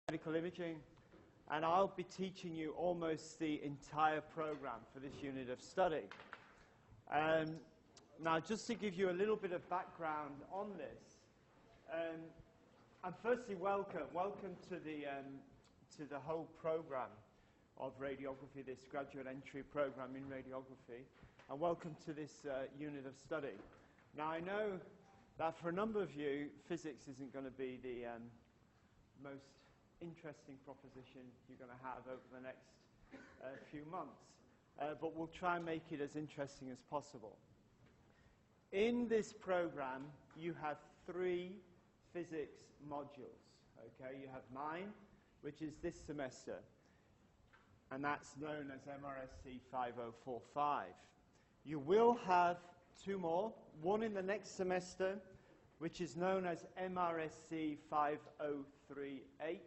Medical imaging, and I'll be teaching you almost the entire program for this unit of study. Now, just to give you a little bit of background on this, and firstly, welcome to the whole program of radiography, this graduate entry program in radiography, and welcome to this unit of study. Now, I know that for a number of you, physics isn't going to be the most interesting proposition you're going to have over the next few months, but we'll try and make it as interesting as possible. In this program, you have 3 physics modules. Okay, you have mine, which is this semester, and that's known as MRSC 5045. You will have 2 more, one in the next semester, which is known as MRSC 5038.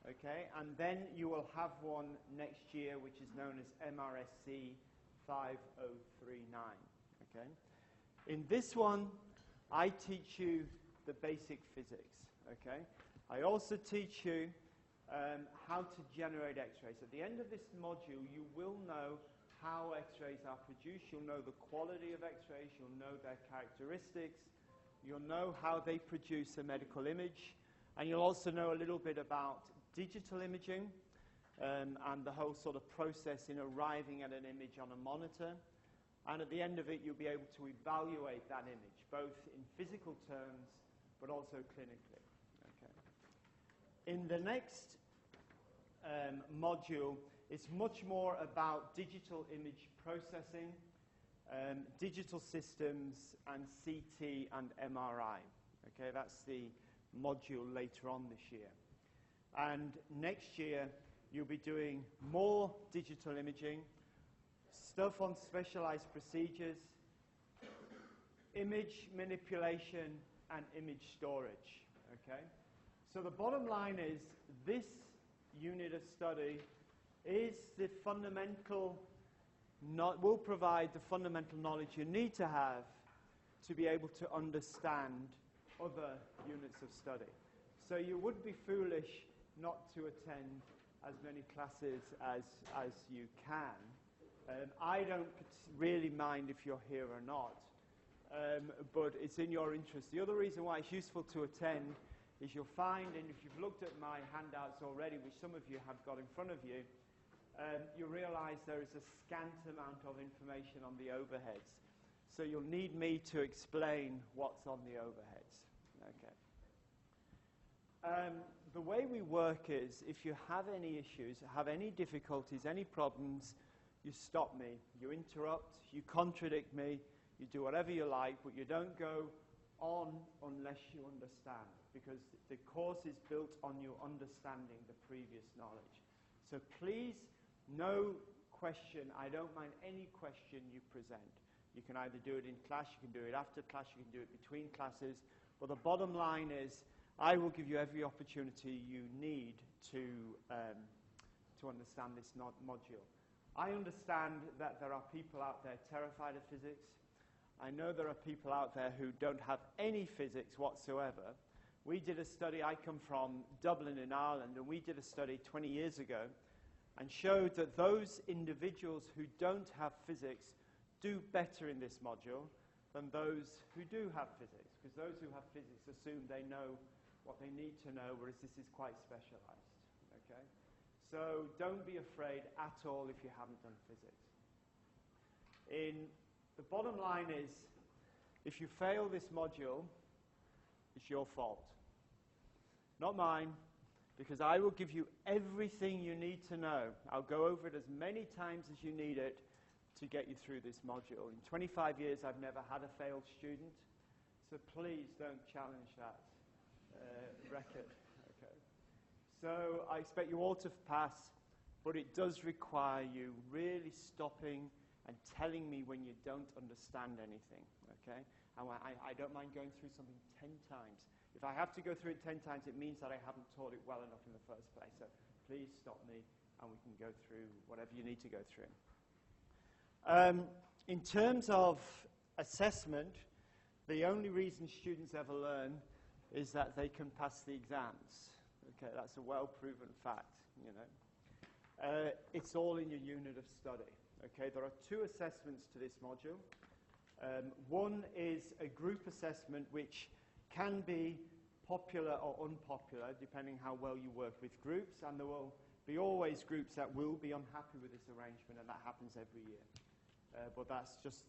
Okay, and then you will have one next year, which is known as MRSC 5039. Okay, in this one, I teach you the basic physics. Okay, I also teach you how to generate X-rays. At the end of this module, you will know how X-rays are produced. You'll know the quality of X-rays. You'll know their characteristics. You'll know how they produce a medical image. And you'll also know a little bit about digital imaging and the whole sort of process in arriving at an image on a monitor. And at the end of it, you'll be able to evaluate that image, both in physical terms, but also clinically. Okay. In the next module, it's much more about digital image processing, digital systems, and CT and MRI. Okay, that's the module later on this year. And next year, you'll be doing more digital imaging, stuff on specialized procedures, image manipulation, and image storage. Okay? So the bottom line is this unit of study is the fundamental, will provide the fundamental knowledge you need to have to be able to understand other units of study. So you would be foolish not to attend as many classes as you can. I don't really mind if you're here or not, but it's in your interest. The other reason why it's useful to attend is you'll find, and if you've looked at my handouts already, which some of you have got in front of you, you realize there is a scant amount of information on the overheads. So you'll need me to explain what's on the overheads. Okay. The way we work is, if you have any issues, have any difficulties, any problems, you stop me, you interrupt, you contradict me, you do whatever you like, but you don't go on unless you understand, because the course is built on you understanding the previous knowledge. So please, no question, I don't mind any question you present. You can either do it in class, you can do it after class, you can do it between classes, but the bottom line is I will give you every opportunity you need to understand this module. I understand that there are people out there terrified of physics. I know there are people out there who don't have any physics whatsoever. We did a study, I come from Dublin in Ireland, and we did a study 20 years ago and showed that those individuals who don't have physics do better in this module than those who do have physics, because those who have physics assume they know what they need to know, whereas this is quite specialized. Okay? So don't be afraid at all if you haven't done physics. The bottom line is, if you fail this module, it's your fault. Not mine, because I will give you everything you need to know. I'll go over it as many times as you need it to get you through this module. In 25 years, I've never had a failed student, so please don't challenge that record. Okay. So I expect you all to pass, but it does require you really stopping and telling me when you don't understand anything. Okay? And I don't mind going through something 10 times. If I have to go through it 10 times, it means that I haven't taught it well enough in the first place. So please stop me, and we can go through whatever you need to go through. In terms of assessment, the only reason students ever learn is that they can pass the exams. Okay, that's a well-proven fact, you know. It's all in your unit of study. Okay, there are 2 assessments to this module. One is a group assessment which can be popular or unpopular depending how well you work with groups, and there will be always groups that will be unhappy with this arrangement, and that happens every year. But that's just,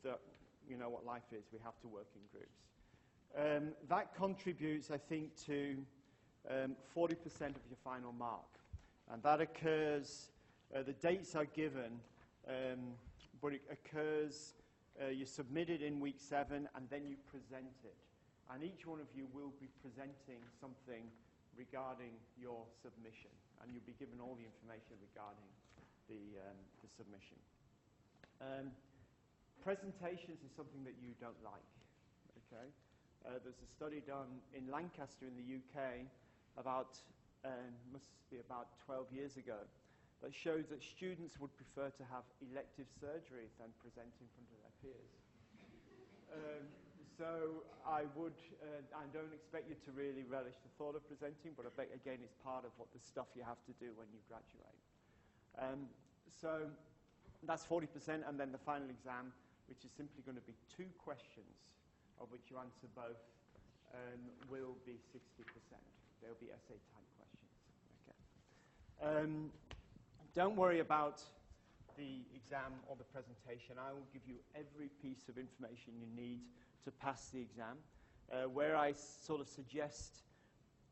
you know what life is. We have to work in groups. That contributes, I think, to 40% of your final mark. And that occurs, the dates are given, but it occurs, you submit it in week 7, and then you present it. And each one of you will be presenting something regarding your submission, and you'll be given all the information regarding the submission. Presentations is something that you don't like, okay? There's a study done in Lancaster in the UK about, must be about 12 years ago, that shows that students would prefer to have elective surgery than present in front of their peers. So I don't expect you to really relish the thought of presenting, but I bet, again, it's part of what the stuff you have to do when you graduate. So that's 40%, and then the final exam, which is simply going to be 2 questions, of which you answer both, will be 60%. They'll be essay-type questions. Okay. Don't worry about the exam or the presentation. I will give you every piece of information you need to pass the exam. Where I sort of suggest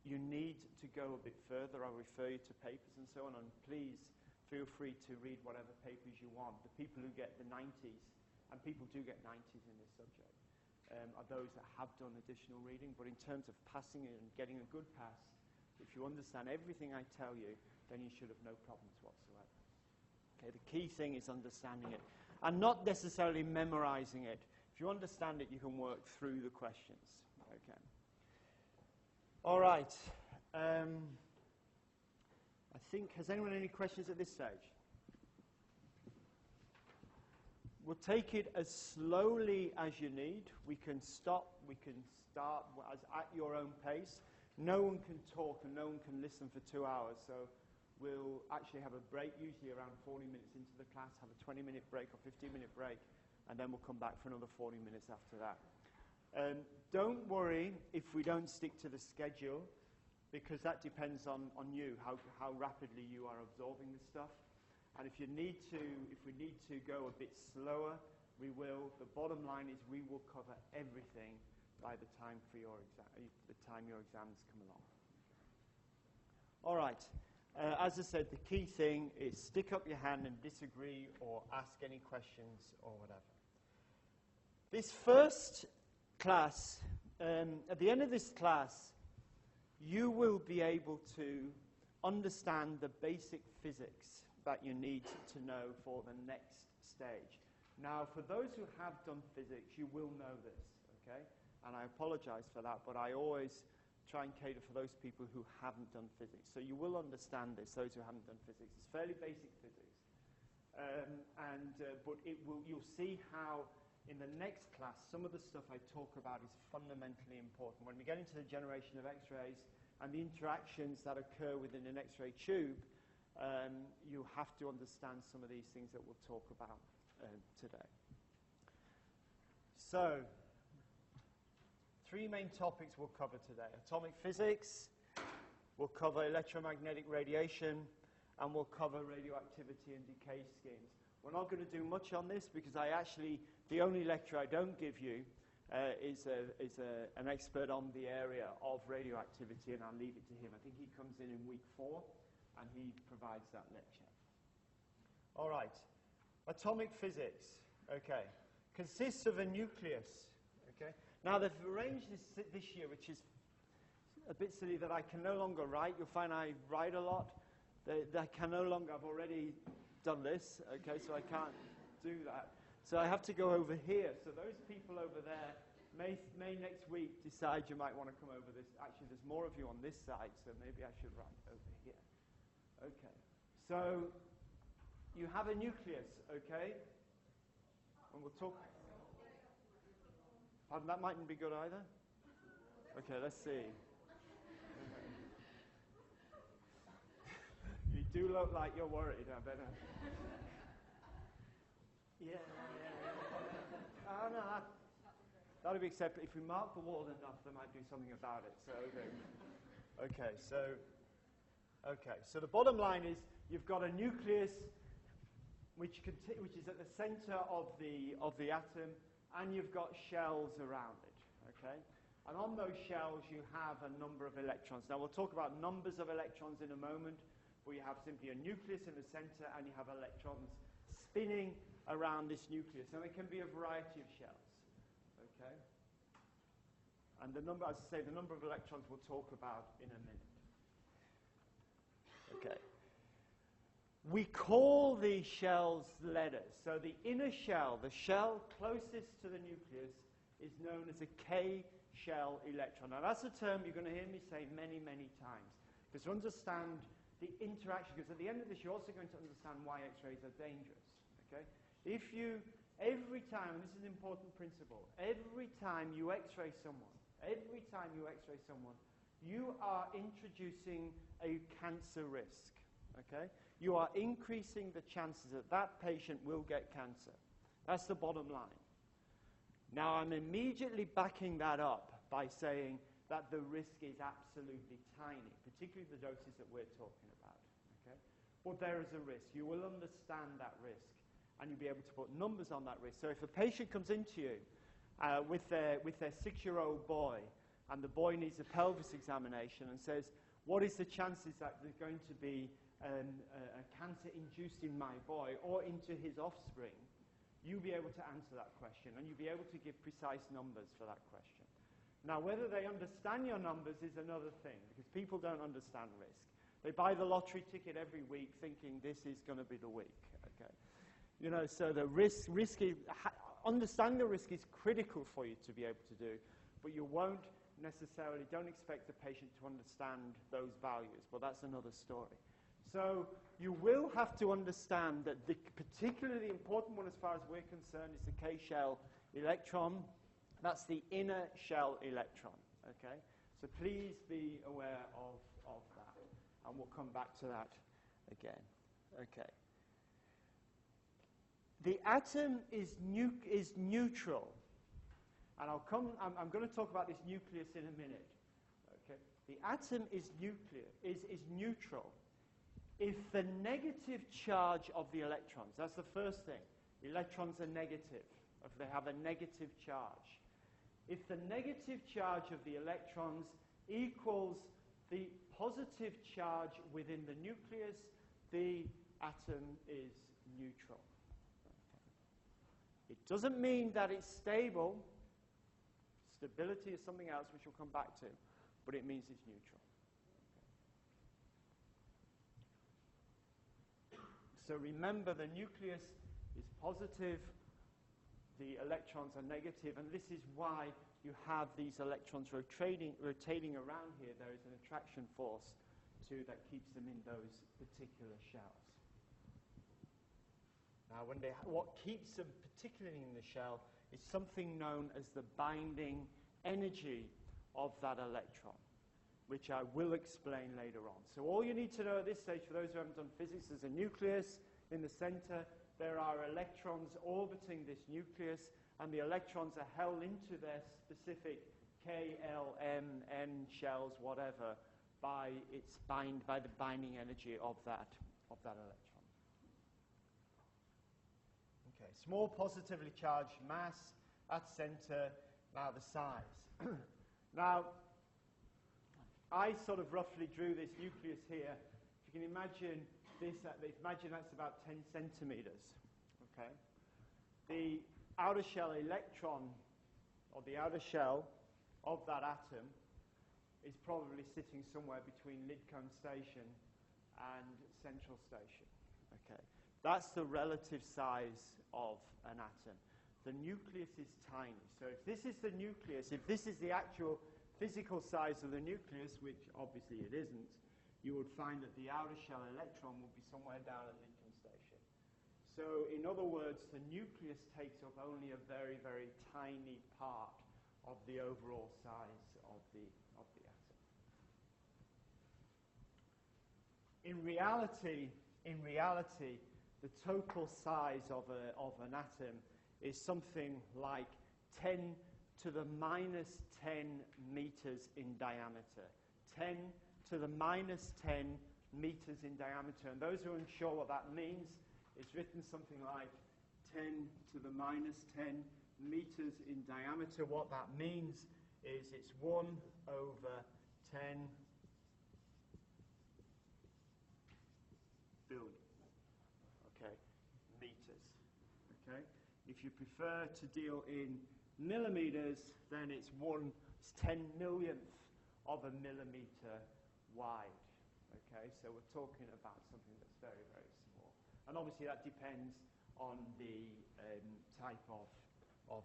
you need to go a bit further, I'll refer you to papers and so on, and please feel free to read whatever papers you want. The people who get the 90s, and people do get 90s in this subject, are those that have done additional reading, but in terms of passing it and getting a good pass, if you understand everything I tell you, then you should have no problems whatsoever. Okay, the key thing is understanding it, and not necessarily memorizing it. If you understand it, you can work through the questions. Okay. All right. I think, has anyone any questions at this stage? We'll take it as slowly as you need. We can stop, we can start at your own pace. No one can talk and no one can listen for 2 hours, so we'll actually have a break, usually around 40 minutes into the class, have a 20-minute break or 15-minute break, and then we'll come back for another 40 minutes after that. Don't worry if we don't stick to the schedule, because that depends on you, how rapidly you are absorbing the stuff. And if we need to go a bit slower, we will. The bottom line is we will cover everything by the time your exams come along. All right. As I said, the key thing is stick up your hand and disagree or ask any questions or whatever. This first class, at the end of this class, you will be able to understand the basic physics that you need to know for the next stage. Now, for those who have done physics, you will know this, okay? And I apologize for that, but I always try and cater for those people who haven't done physics. So you will understand this, those who haven't done physics. It's fairly basic physics. But you'll see how in the next class, some of the stuff I talk about is fundamentally important. When we get into the generation of X-rays and the interactions that occur within an X-ray tube, you have to understand some of these things that we'll talk about today. So, 3 main topics we'll cover today. Atomic physics, we'll cover electromagnetic radiation, and we'll cover radioactivity and decay schemes. We're not going to do much on this because the only lecture I don't give you is an expert on the area of radioactivity, and I'll leave it to him. I think he comes in week 4, and he provides that lecture. All right. Atomic physics, okay, consists of a nucleus, okay? Now, they've arranged this year, which is a bit silly that I can no longer write. You'll find I write a lot. I can no longer, I've already done this, okay, so I can't do that. So I have to go over here. So those people over there may next week decide you might want to come over this. Actually, there's more of you on this side, so maybe I should write over here. Okay, so you have a nucleus, okay? And we'll talk. Pardon, that mightn't be good either. Okay, let's see. do look like you're worried, I better. Yeah. Oh, no, that'll be acceptable. If we mark the wall enough, they might do something about it. So, okay, so the bottom line is you've got a nucleus which is at the center of the atom, and you've got shells around it, okay? And on those shells, you have a number of electrons. Now, we'll talk about numbers of electrons in a moment, but you have simply a nucleus in the center, and you have electrons spinning around this nucleus. And there can be a variety of shells, okay? And the number, as I say, the number of electrons we'll talk about in a minute. Okay. We call these shells letters. So the inner shell, the shell closest to the nucleus, is known as a K-shell electron. Now that's a term you're going to hear me say many, many times. Because to understand the interaction, because at the end of this you're also going to understand why X-rays are dangerous. Okay? Every time, and this is an important principle, every time you X-ray someone, you are introducing a cancer risk. Okay? You are increasing the chances that that patient will get cancer. That's the bottom line. Now, I'm immediately backing that up by saying that the risk is absolutely tiny, particularly the doses that we're talking about. Okay? But there is a risk. You will understand that risk, and you'll be able to put numbers on that risk. So if a patient comes into you with their 6-year-old boy, and the boy needs a pelvis examination and says, what is the chances that there's going to be a cancer induced in my boy or into his offspring, you'll be able to answer that question, and you'll be able to give precise numbers for that question. Now, whether they understand your numbers is another thing, because people don't understand risk. They buy the lottery ticket every week thinking this is going to be the week. Okay? You know, so the understanding the risk is critical for you to be able to do, but you don't expect the patient to understand those values, but that's another story. So you will have to understand that the particularly important one as far as we're concerned is the K-shell electron. That's the inner shell electron, okay? So please be aware of that, and we'll come back to that again, okay? The atom is neutral, and I'm going to talk about this nucleus in a minute, okay? The atom is neutral if the negative charge of the electrons, that's the first thing, electrons are negative, if they have a negative charge. If the negative charge of the electrons equals the positive charge within the nucleus, the atom is neutral. It doesn't mean that it's stable. Stability is something else which we'll come back to, but it means it's neutral. So remember, the nucleus is positive, the electrons are negative, and this is why you have these electrons rotating around here. There is an attraction force that keeps them in those particular shells. Now, what keeps them particularly in the shell is something known as the binding energy of that electron, which I will explain later on. So all you need to know at this stage, for those who haven't done physics, there's a nucleus in the center. There are electrons orbiting this nucleus, and the electrons are held into their specific K, L, M, N shells, whatever, by the binding energy of that electron. Okay, small positively charged mass at center. Now the size. Now, I sort of roughly drew this nucleus here. If you can imagine this, imagine that's about 10 centimeters. Okay, the outer shell electron, or the outer shell of that atom, is probably sitting somewhere between Lidcombe Station and Central Station. Okay, that's the relative size of an atom. The nucleus is tiny. So if this is the nucleus, if this is the actual physical size of the nucleus, which obviously it isn't, you would find that the outer shell electron would be somewhere down at Lidcombe Station. So in other words, the nucleus takes up only a very, very tiny part of the overall size of the atom. in reality, the total size of an atom is something like 10 to the minus 10 meters in diameter. 10 to the minus 10 meters in diameter. And those who are unsure what that means, it's written something like 10 to the minus 10 meters in diameter. What that means is it's 1 over 10 billion. Okay, meters. Okay, if you prefer to deal in millimeters, then it's 1/10,000,000th of a millimeter wide. Okay, so we're talking about something that's very, very small. And obviously that depends on the type of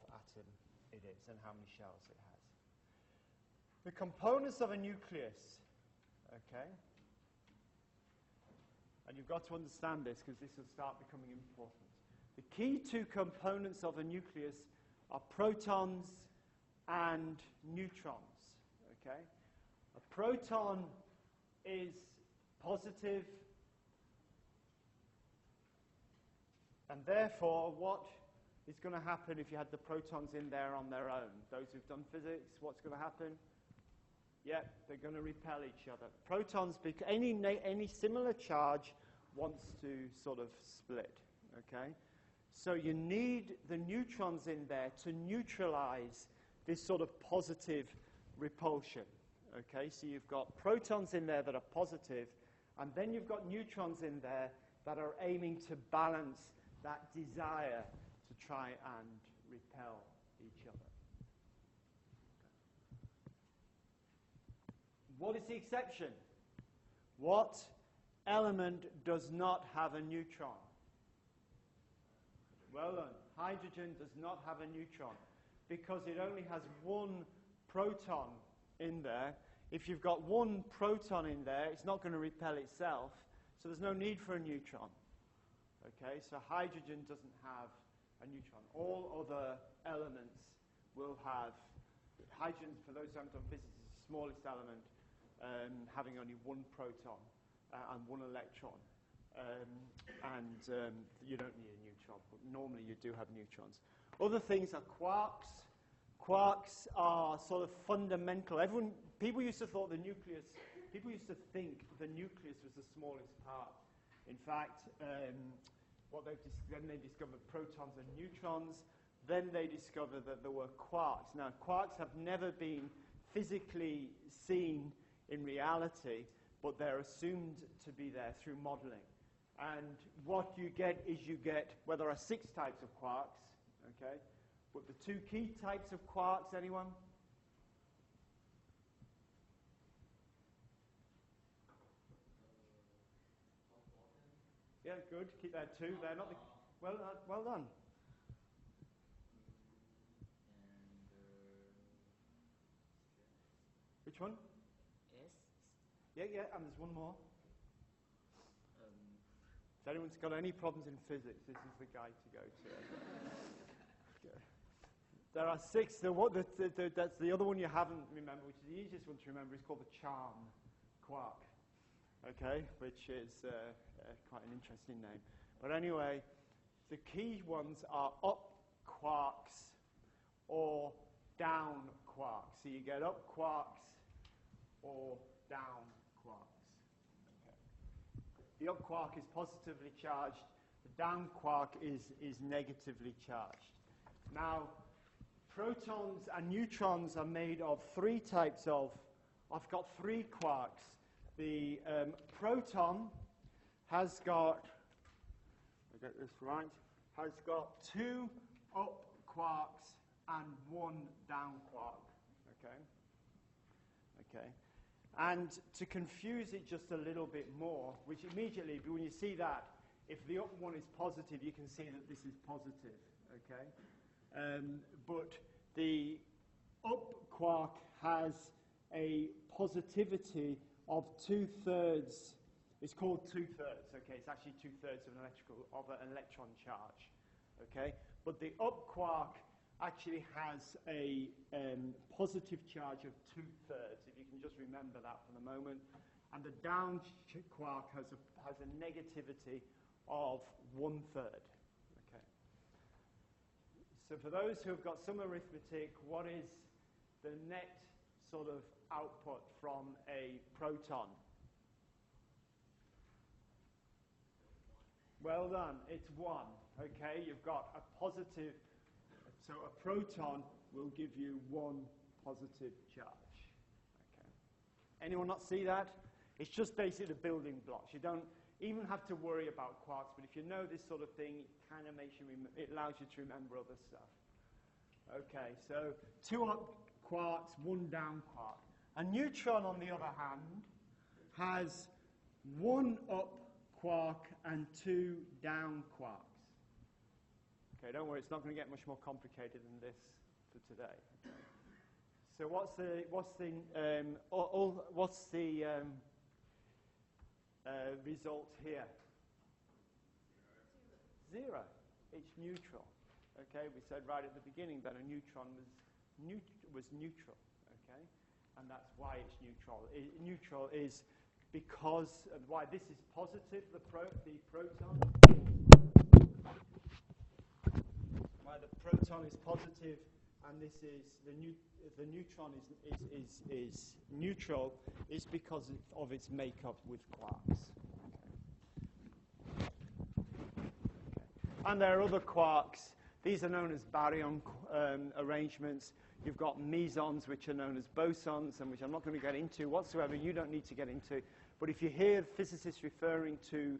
atom it is and how many shells it has. The components of a nucleus, okay, and you've got to understand this because this will start becoming important. The key two components of a nucleus are protons and neutrons, okay? A proton is positive, and therefore what is going to happen if you had the protons in there on their own? Those who've done physics, what's going to happen? Yep, they're going to repel each other. Protons, any similar charge wants to sort of split, okay? So you need the neutrons in there to neutralize this sort of positive repulsion, okay? So you've got protons in there that are positive, and then you've got neutrons in there that are aiming to balance that desire to try and repel each other. What is the exception? What element does not have a neutron? Well done. Hydrogen does not have a neutron because it only has one proton in there. If you've got one proton in there, it's not going to repel itself, so there's no need for a neutron. Okay, so hydrogen doesn't have a neutron. All other elements will have hydrogen. For those who haven't done physics, is the smallest element, having only one proton and one electron. You don't need a neutron, but normally you do have neutrons. Other things are quarks. Quarks are sort of fundamental. People used to think the nucleus was the smallest part. In fact, then they discovered protons and neutrons. Then they discovered that there were quarks. Now, quarks have never been physically seen in reality, but they're assumed to be there through modeling. And what you get is well, there are 6 types of quarks, okay? But the 2 key types of quarks, anyone? Yeah, good. Keep that 2. They're not the... Well done. Which one? S. Yeah, and there's one more. If anyone's got any problems in physics, this is the guy to go to. Okay. There are 6. That's the other one you haven't remembered, which is the easiest one to remember. Is called the charm quark. Okay, which is quite an interesting name. But anyway, the key ones are up quarks or down quarks. So you get up quarks or down quarks. The up quark is positively charged. The down quark is negatively charged. Now, protons and neutrons are made of 3 types of... I've got 3 quarks. The proton has got... I get this right. Has got 2 up quarks and 1 down quark. Okay. And to confuse it just a little bit more, which immediately, when you see that, if the up one is positive, you can see that this is positive, okay? But the up quark has a positivity of 2/3. It's called 2/3, okay? It's actually 2/3 of an electron charge, okay? But the up quark actually has a positive charge of 2/3, if you can just remember that for the moment. and the down quark has a negativity of 1/3. Okay. So for those who have got some arithmetic, what is the net sort of output from a proton? Well done, it's 1. Okay, you've got a positive, so a proton will give you 1 positive charge. Okay. Anyone not see that? It's just basically the building blocks. You don't even have to worry about quarks, but if you know this sort of thing, it kind of makes you, it allows you to remember other stuff. Okay, so 2 up quarks, 1 down quark. A neutron, on the other hand, has 1 up quark and 2 down quarks. Okay, don't worry, it's not going to get much more complicated than this for today. Okay. So what's the result here? 0. It's neutral. Okay, we said right at the beginning that a neutron was neutral. Okay, and that's why it's neutral. Neutral is because of why this is positive, the proton. Why the proton is positive, and this is the neutron is neutral, is because of its makeup with quarks. Okay. And there are other quarks. These are known as baryon arrangements. You've got mesons, which are known as bosons, and which I'm not going to get into whatsoever. You don't need to get into. But if you hear physicists referring to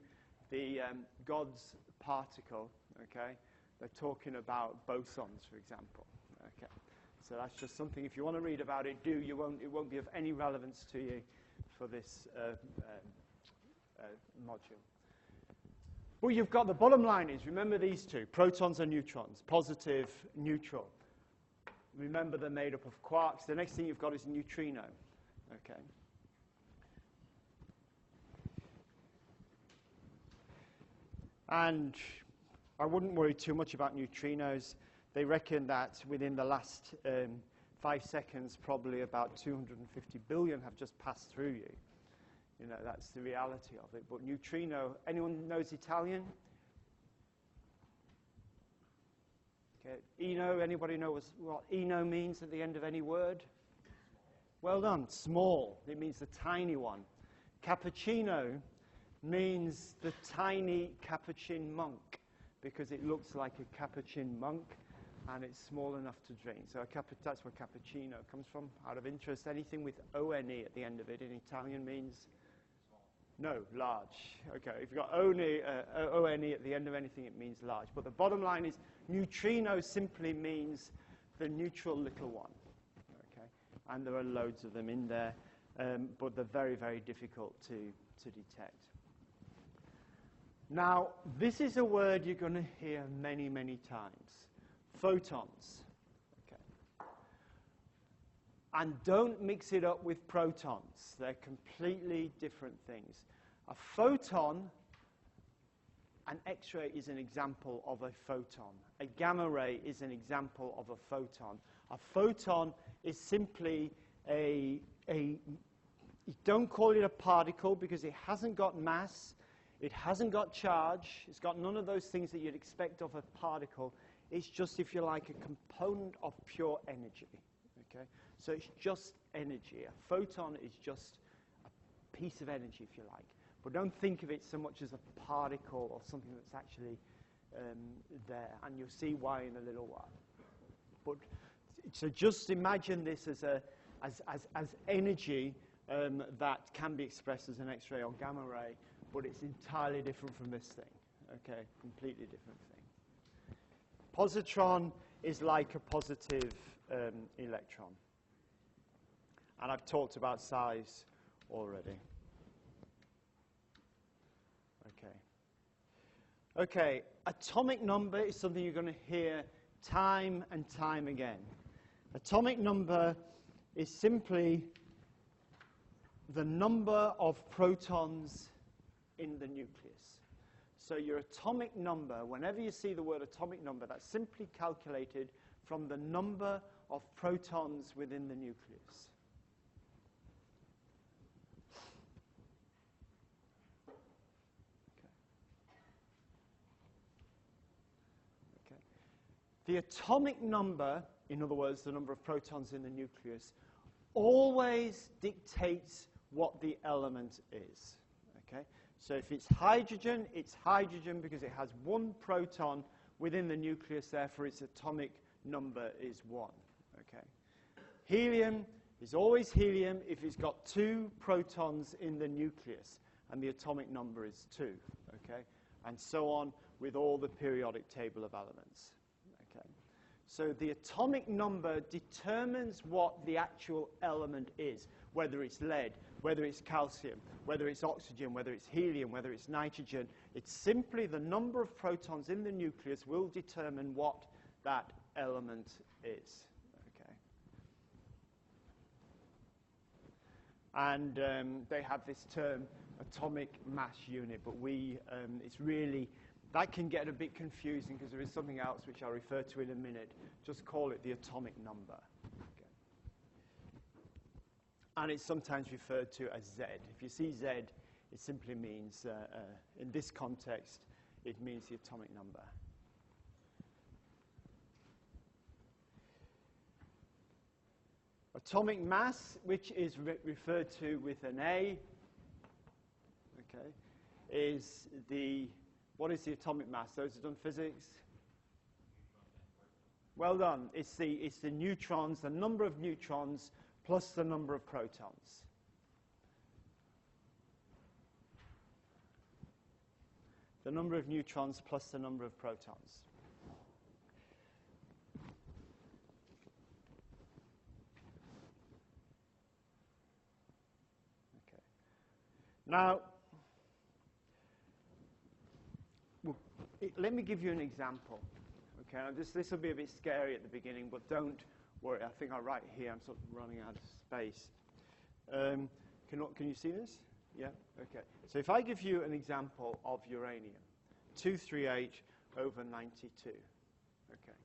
the God's particle, okay, they're talking about bosons, for example. Okay, so that's just something. If you want to read about it, do. It won't be of any relevance to you for this module. Well, you've got the bottom line is, remember these two, protons and neutrons, positive, neutral. Remember they're made up of quarks. The next thing you've got is a neutrino. Okay. And I wouldn't worry too much about neutrinos. They reckon that within the last 5 seconds, probably about 250 billion have just passed through you. You know, that's the reality of it. But neutrino, anyone knows Italian? Okay. Eno, anybody know what eno means at the end of any word? Well done, small. It means the tiny one. Cappuccino means the tiny Capuchin monk, because it looks like a Capuchin monk, and it's small enough to drink. So that's where cappuccino comes from. Out of interest, anything with O-N-E at the end of it in Italian means? No, large. Okay, if you've got O-N-E at the end of anything, it means large. But the bottom line is neutrino simply means the neutral little one. Okay, and there are loads of them in there, but they're very, very difficult to detect. Now, this is a word you're going to hear many, many times. Photons. Okay. And don't mix it up with protons. They're completely different things. A photon, an X-ray is an example of a photon. A gamma ray is an example of a photon. A photon is simply don't call it a particle because it hasn't got mass. It hasn't got charge. It's got none of those things that you'd expect of a particle. It's just, if you like, a component of pure energy. Okay? So it's just energy. A photon is just a piece of energy, if you like. But don't think of it so much as a particle or something that's actually there. And you'll see why in a little while. But so just imagine this as energy that can be expressed as an X-ray or gamma ray. But it's entirely different from this thing, okay? Completely different thing. Positron is like a positive electron. And I've talked about size already. Okay, atomic number is something you're going to hear time and time again. Atomic number is simply the number of protons in the nucleus. So your atomic number, whenever you see the word atomic number, that's simply calculated from the number of protons within the nucleus. the atomic number, in other words, the number of protons in the nucleus, always dictates what the element is. Okay? So if it's hydrogen because it has one proton within the nucleus, therefore its atomic number is 1. Okay? Helium is always helium if it's got 2 protons in the nucleus, and the atomic number is 2. Okay? And so on with all the periodic table of elements. Okay? So the atomic number determines what the actual element is, whether it's lead, whether it's calcium, whether it's oxygen, whether it's helium, whether it's nitrogen. It's simply the number of protons in the nucleus will determine what that element is. Okay? And they have this term, atomic mass unit, but it's really, that can get a bit confusing because there is something else which I'll refer to in a minute. Just call it the atomic number. Okay. And it's sometimes referred to as Z. If you see Z, it simply means, in this context, it means the atomic number. Atomic mass, which is referred to with an A, okay, is what is the atomic mass? Those who've done physics? Well done. It's the neutrons, the number of neutrons plus the number of protons. The number of neutrons plus the number of protons. Okay. Now, let me give you an example. Okay, now this will be a bit scary at the beginning, but don't worry. I think I'll write here. I'm sort of running out of space. Can you see this? Yeah? Okay. So if I give you an example of uranium, 238 over 92. Okay.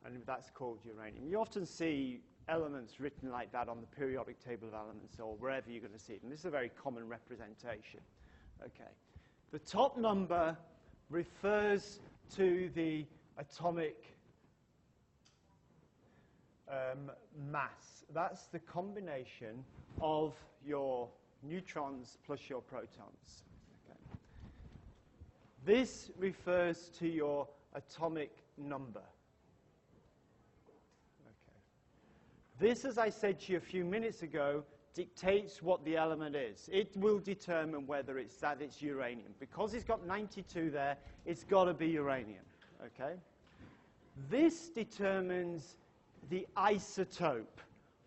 And that's called uranium. You often see elements written like that on the periodic table of elements or wherever you're going to see it. And this is a very common representation. Okay. The top number refers to the atomic mass. That's the combination of your neutrons plus your protons. Okay. This refers to your atomic number. Okay. This, as I said to you a few minutes ago, dictates what the element is. It will determine whether it's uranium. Because it's got 92 there, it's got to be uranium. Okay? This determines the isotope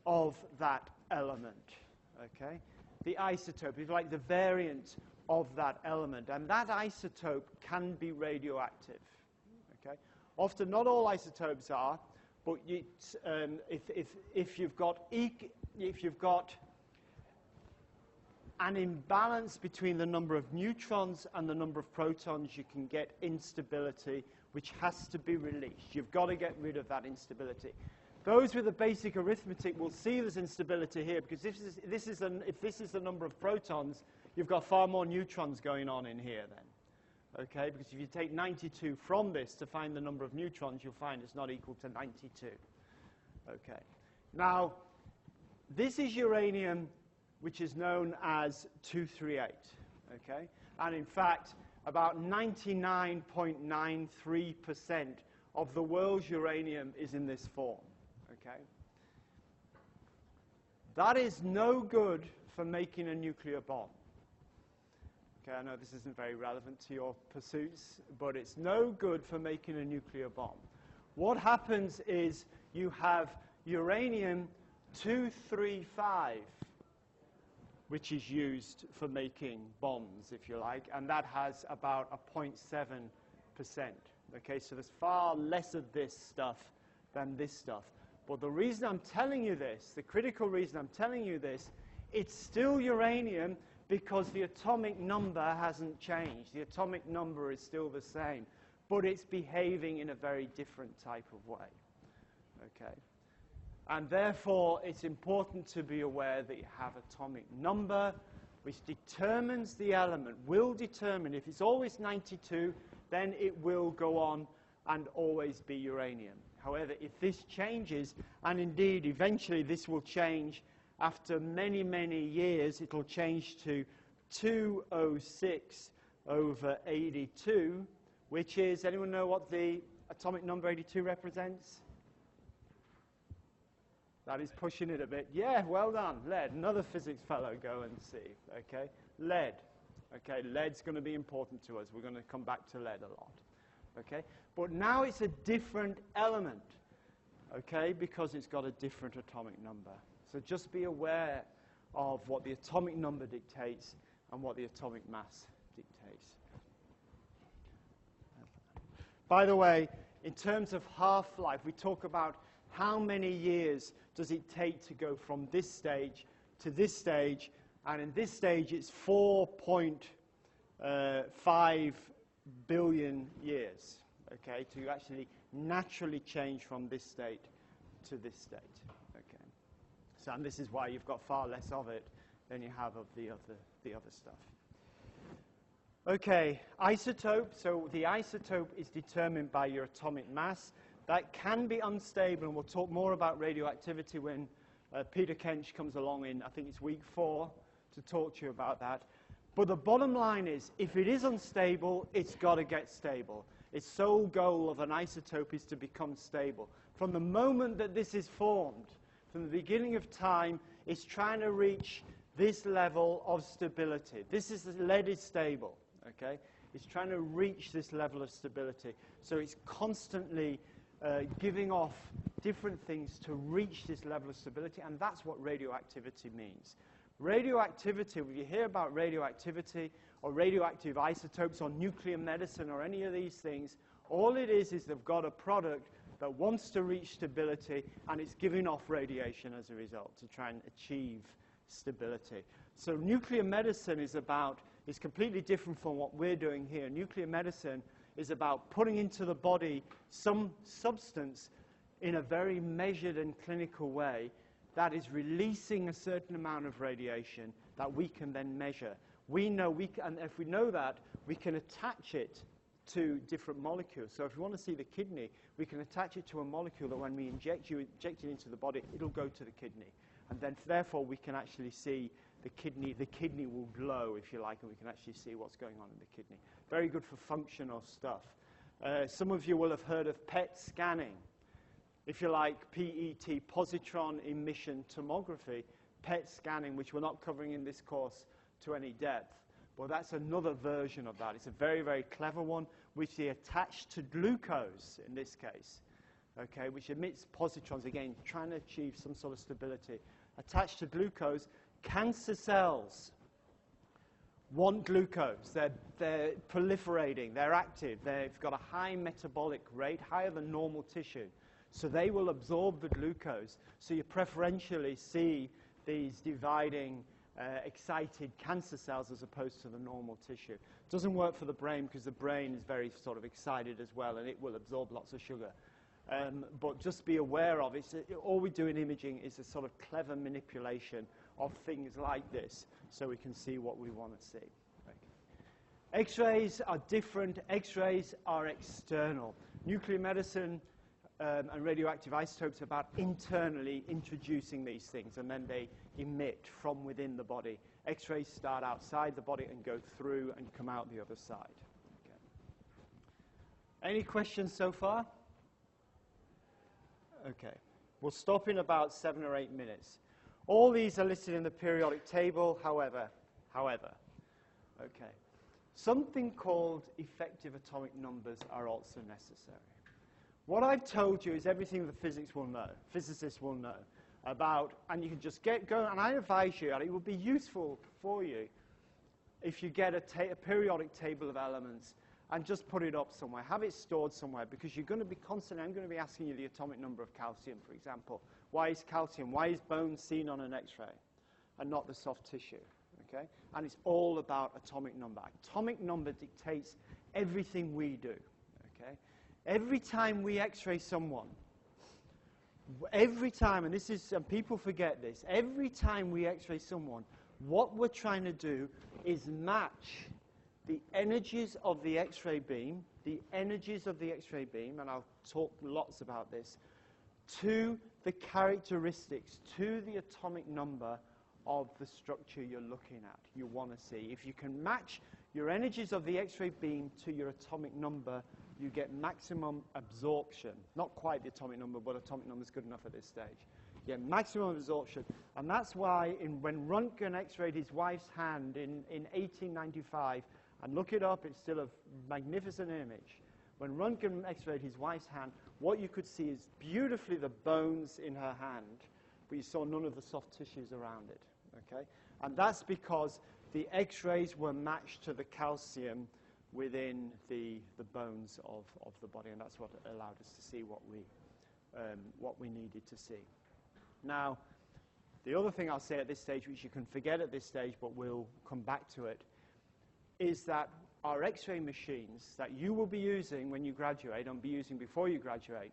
of that element. Okay? The isotope is like the variant of that element, and that isotope can be radioactive. Okay? Often, not all isotopes are, but if you've got an imbalance between the number of neutrons and the number of protons, you can get instability, which has to be released. You've got to get rid of that instability. Those with the basic arithmetic will see there's instability here, because if this is the number of protons, you've got far more neutrons going on in here then. Okay, because if you take 92 from this to find the number of neutrons, you'll find it's not equal to 92. Okay. Now, this is uranium, which is known as 238. Okay? And in fact, about 99.93% of the world's uranium is in this form. Okay? That is no good for making a nuclear bomb. Okay, I know this isn't very relevant to your pursuits, but it's no good for making a nuclear bomb. What happens is you have uranium-235, which is used for making bombs, if you like, and that has about a 0.7%. Okay, so there's far less of this stuff than this stuff. But the reason I'm telling you this, the critical reason I'm telling you this, it's still uranium because the atomic number hasn't changed. The atomic number is still the same, but it's behaving in a very different type of way. Okay? And therefore, it's important to be aware that you have atomic number, which determines the element, will determine. If it's always 92, then it will go on and always be uranium. However, if this changes, and indeed eventually this will change after many, many years, it will change to 206 over 82, which is, anyone know what the atomic number 82 represents? That is pushing it a bit. Yeah, well done, lead. Another physics fellow, go and see, okay? Lead, okay, lead's going to be important to us. We're going to come back to lead a lot, okay? But now it's a different element, okay, because it's got a different atomic number. So just be aware of what the atomic number dictates and what the atomic mass dictates. By the way, in terms of half-life, we talk about how many years does it take to go from this stage to this stage, and in this stage it's 4.5 billion years, okay, to actually naturally change from this state to this state, okay. So, and this is why you've got far less of it than you have of the other stuff. Okay, isotope. So the isotope is determined by your atomic mass. That can be unstable, and we'll talk more about radioactivity when Peter Kench comes along in, I think it's week 4, to talk to you about that. But the bottom line is, if it is unstable, it's got to get stable. Its sole goal of an isotope is to become stable. From the moment that this is formed, from the beginning of time, it's trying to reach this level of stability. This is, lead is stable, okay? It's trying to reach this level of stability. So it's constantly giving off different things to reach this level of stability, and that's what radioactivity means. Radioactivity, when you hear about radioactivity or radioactive isotopes or nuclear medicine or any of these things, all it is they've got a product that wants to reach stability, and it's giving off radiation as a result to try and achieve stability. So nuclear medicine is completely different from what we're doing here. Nuclear medicine is about putting into the body some substance in a very measured and clinical way that is releasing a certain amount of radiation that we can then measure. We know and if we know that, we can attach it to different molecules. So if we want to see the kidney, we can attach it to a molecule that when we inject it into the body, it'll go to the kidney. And then therefore we can actually see the kidney will glow, if you like, and we can actually see what's going on in the kidney. Very good for functional stuff. Some of you will have heard of PET scanning. If you like, PET, positron emission tomography, PET scanning, which we're not covering in this course to any depth. But that's another version of that. It's a very, very clever one, which they attach to glucose in this case, okay, which emits positrons, again, trying to achieve some sort of stability. Attached to glucose, cancer cells want glucose. They're proliferating, they're active, they've got a high metabolic rate, higher than normal tissue. So they will absorb the glucose. So you preferentially see these dividing, excited cancer cells as opposed to the normal tissue. It doesn't work for the brain because the brain is very sort of excited as well, and it will absorb lots of sugar. But just be aware of it. All we do in imaging is a sort of clever manipulation of things like this so we can see what we want to see. Okay. X-rays are different. X-rays are external. Nuclear medicine and radioactive isotopes are about internally introducing these things, and then they emit from within the body. X-rays start outside the body and go through and come out the other side. Okay. Any questions so far? Okay. We'll stop in about 7 or 8 minutes. All these are listed in the periodic table, however, okay. Something called effective atomic numbers are also necessary. What I've told you is everything that physicists will know about, and you can just get going, and I advise you, and it would be useful for you if you get a periodic table of elements and just put it up somewhere. Have it stored somewhere, because you're going to be constantly, I'm going to be asking you the atomic number of calcium, for example. Why is calcium, why is bone seen on an X-ray and not the soft tissue? Okay? And it's all about atomic number. Atomic number dictates everything we do. Okay? Every time we X-ray someone, every time, and people forget this, every time we X-ray someone, what we're trying to do is match the energies of the X-ray beam the energies of the X-ray beam, and I'll talk lots about this, to the characteristics, to the atomic number of the structure you're looking at, you want to see. If you can match your energies of the X-ray beam to your atomic number, you get maximum absorption. Not quite the atomic number, but atomic number is good enough at this stage. You get maximum absorption. And that's why when Röntgen X-rayed his wife's hand in 1895, and look it up, it's still a magnificent image. When Röntgen X-rayed his wife's hand, what you could see is beautifully the bones in her hand, but you saw none of the soft tissues around it. Okay? And that's because the X-rays were matched to the calcium within the bones of the body, and that's what allowed us to see what we needed to see. Now, the other thing I'll say at this stage, which you can forget at this stage, but we'll come back to it, is that our X-ray machines that you will be using when you graduate, and be using before you graduate,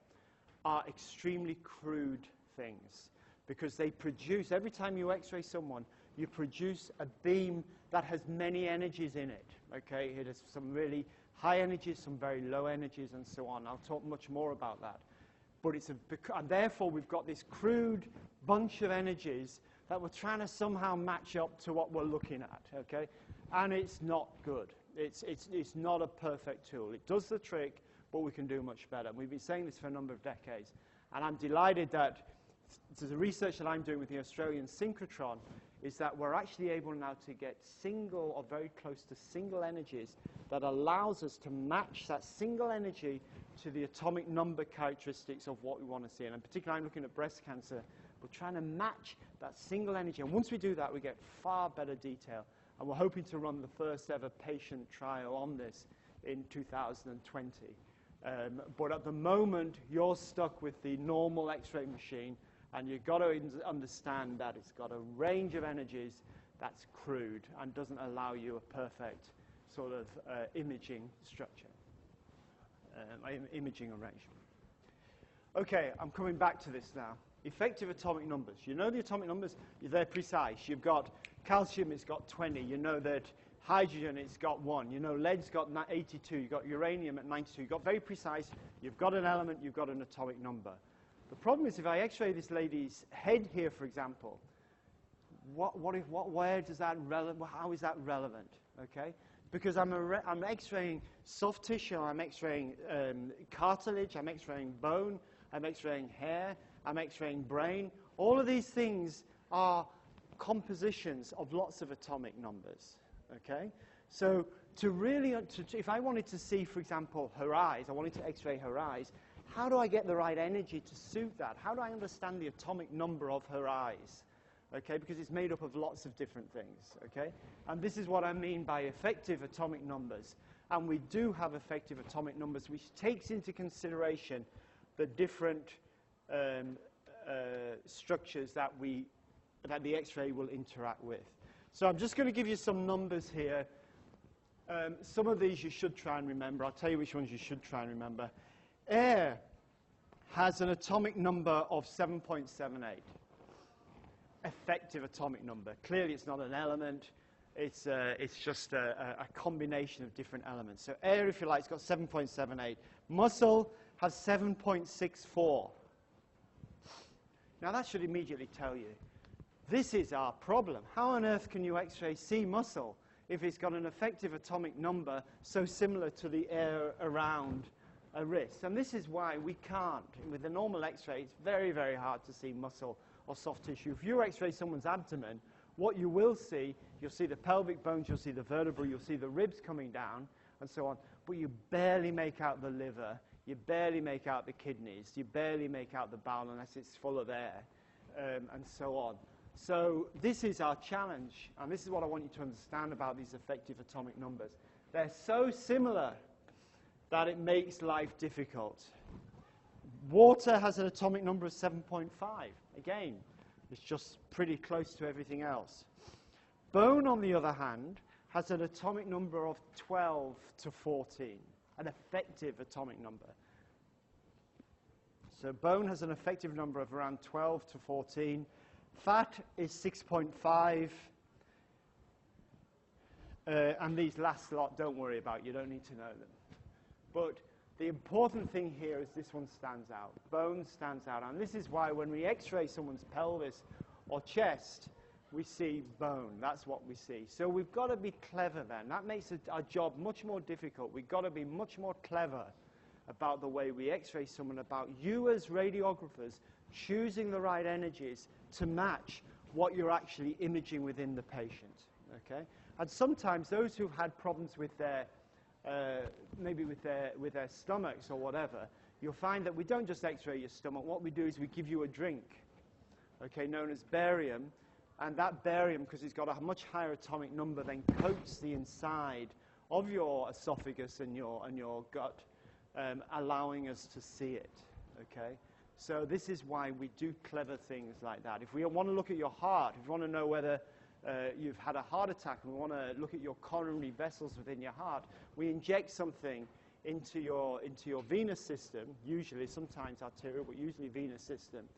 are extremely crude things, because they produce, every time you X-ray someone, you produce a beam that has many energies in it. Okay, it has some really high energies, some very low energies, and so on. I'll talk much more about that. But and therefore, we've got this crude bunch of energies that we're trying to somehow match up to what we're looking at. Okay, and it's not good. It's not a perfect tool. It does the trick, but we can do much better. We've been saying this for a number of decades, and I'm delighted that the research that I'm doing with the Australian synchrotron is that we're actually able now to get single or very close to single energies that allows us to match that single energy to the atomic number characteristics of what we want to see. And in particular, I'm looking at breast cancer. We're trying to match that single energy. And once we do that, we get far better detail. And we're hoping to run the first ever patient trial on this in 2020. But at the moment, you're stuck with the normal X-ray machine, and you've got to understand that it's got a range of energies that's crude and doesn't allow you a perfect sort of imaging structure, imaging arrangement. Okay, I'm coming back to this now. Effective atomic numbers. You know the atomic numbers? They're precise. You've got calcium, it's got 20. You know that hydrogen, it's got 1. You know lead's got 82. You've got uranium at 92. You've got very precise. You've got an element, you've got an atomic number. The problem is if I X-ray this lady's head here, for example, where does that how is that relevant? Okay, because I'm X-raying soft tissue, I'm X-raying cartilage, I'm X-raying bone, I'm X-raying hair, I'm X-raying brain. All of these things are compositions of lots of atomic numbers. Okay, so if I wanted to see, for example, her eyes, I wanted to X-ray her eyes. How do I get the right energy to suit that? How do I understand the atomic number of her eyes? Okay, because it's made up of lots of different things. Okay, and this is what I mean by effective atomic numbers. And we do have effective atomic numbers, which takes into consideration the different structures that the X-ray will interact with. So I'm just going to give you some numbers here. Some of these you should try and remember. I'll tell you which ones you should try and remember. Air has an atomic number of 7.78. Effective atomic number. Clearly, it's not an element. It's just a combination of different elements. So air, if you like, it's got 7.78. Muscle has 7.64. Now, that should immediately tell you, this is our problem. How on earth can you X-ray sea muscle if it's got an effective atomic number so similar to the air around a wrist? And this is why we can't. With a normal X-ray, it's very, very hard to see muscle or soft tissue. If you X-ray someone's abdomen, what you will see, you'll see the pelvic bones, you'll see the vertebrae, you'll see the ribs coming down, and so on. But you barely make out the liver, you barely make out the kidneys, you barely make out the bowel unless it's full of air, and so on. So this is our challenge, and this is what I want you to understand about these effective atomic numbers. They're so similar that it makes life difficult. Water has an atomic number of 7.5. Again, it's just pretty close to everything else. Bone, on the other hand, has an atomic number of 12 to 14, an effective atomic number. So bone has an effective number of around 12 to 14. Fat is 6.5. And these last lot, don't worry about. You don't need to know them. But the important thing here is this one stands out. Bone stands out. And this is why when we x-ray someone's pelvis or chest, we see bone. That's what we see. So we've got to be clever then. That makes our job much more difficult. We've got to be much more clever about the way we x-ray someone, about you as radiographers choosing the right energies to match what you're actually imaging within the patient. Okay? And sometimes those who've had problems with their maybe with their stomachs or whatever, you'll find that we don't just x-ray your stomach. What we do is we give you a drink, okay, known as barium, and that barium, because it's got a much higher atomic number, then coats the inside of your esophagus and your gut, allowing us to see it, okay? So this is why we do clever things like that. If we want to look at your heart, if you want to know whether you've had a heart attack and we want to look at your coronary vessels within your heart, we inject something into your venous system, usually, sometimes arterial, but usually venous system.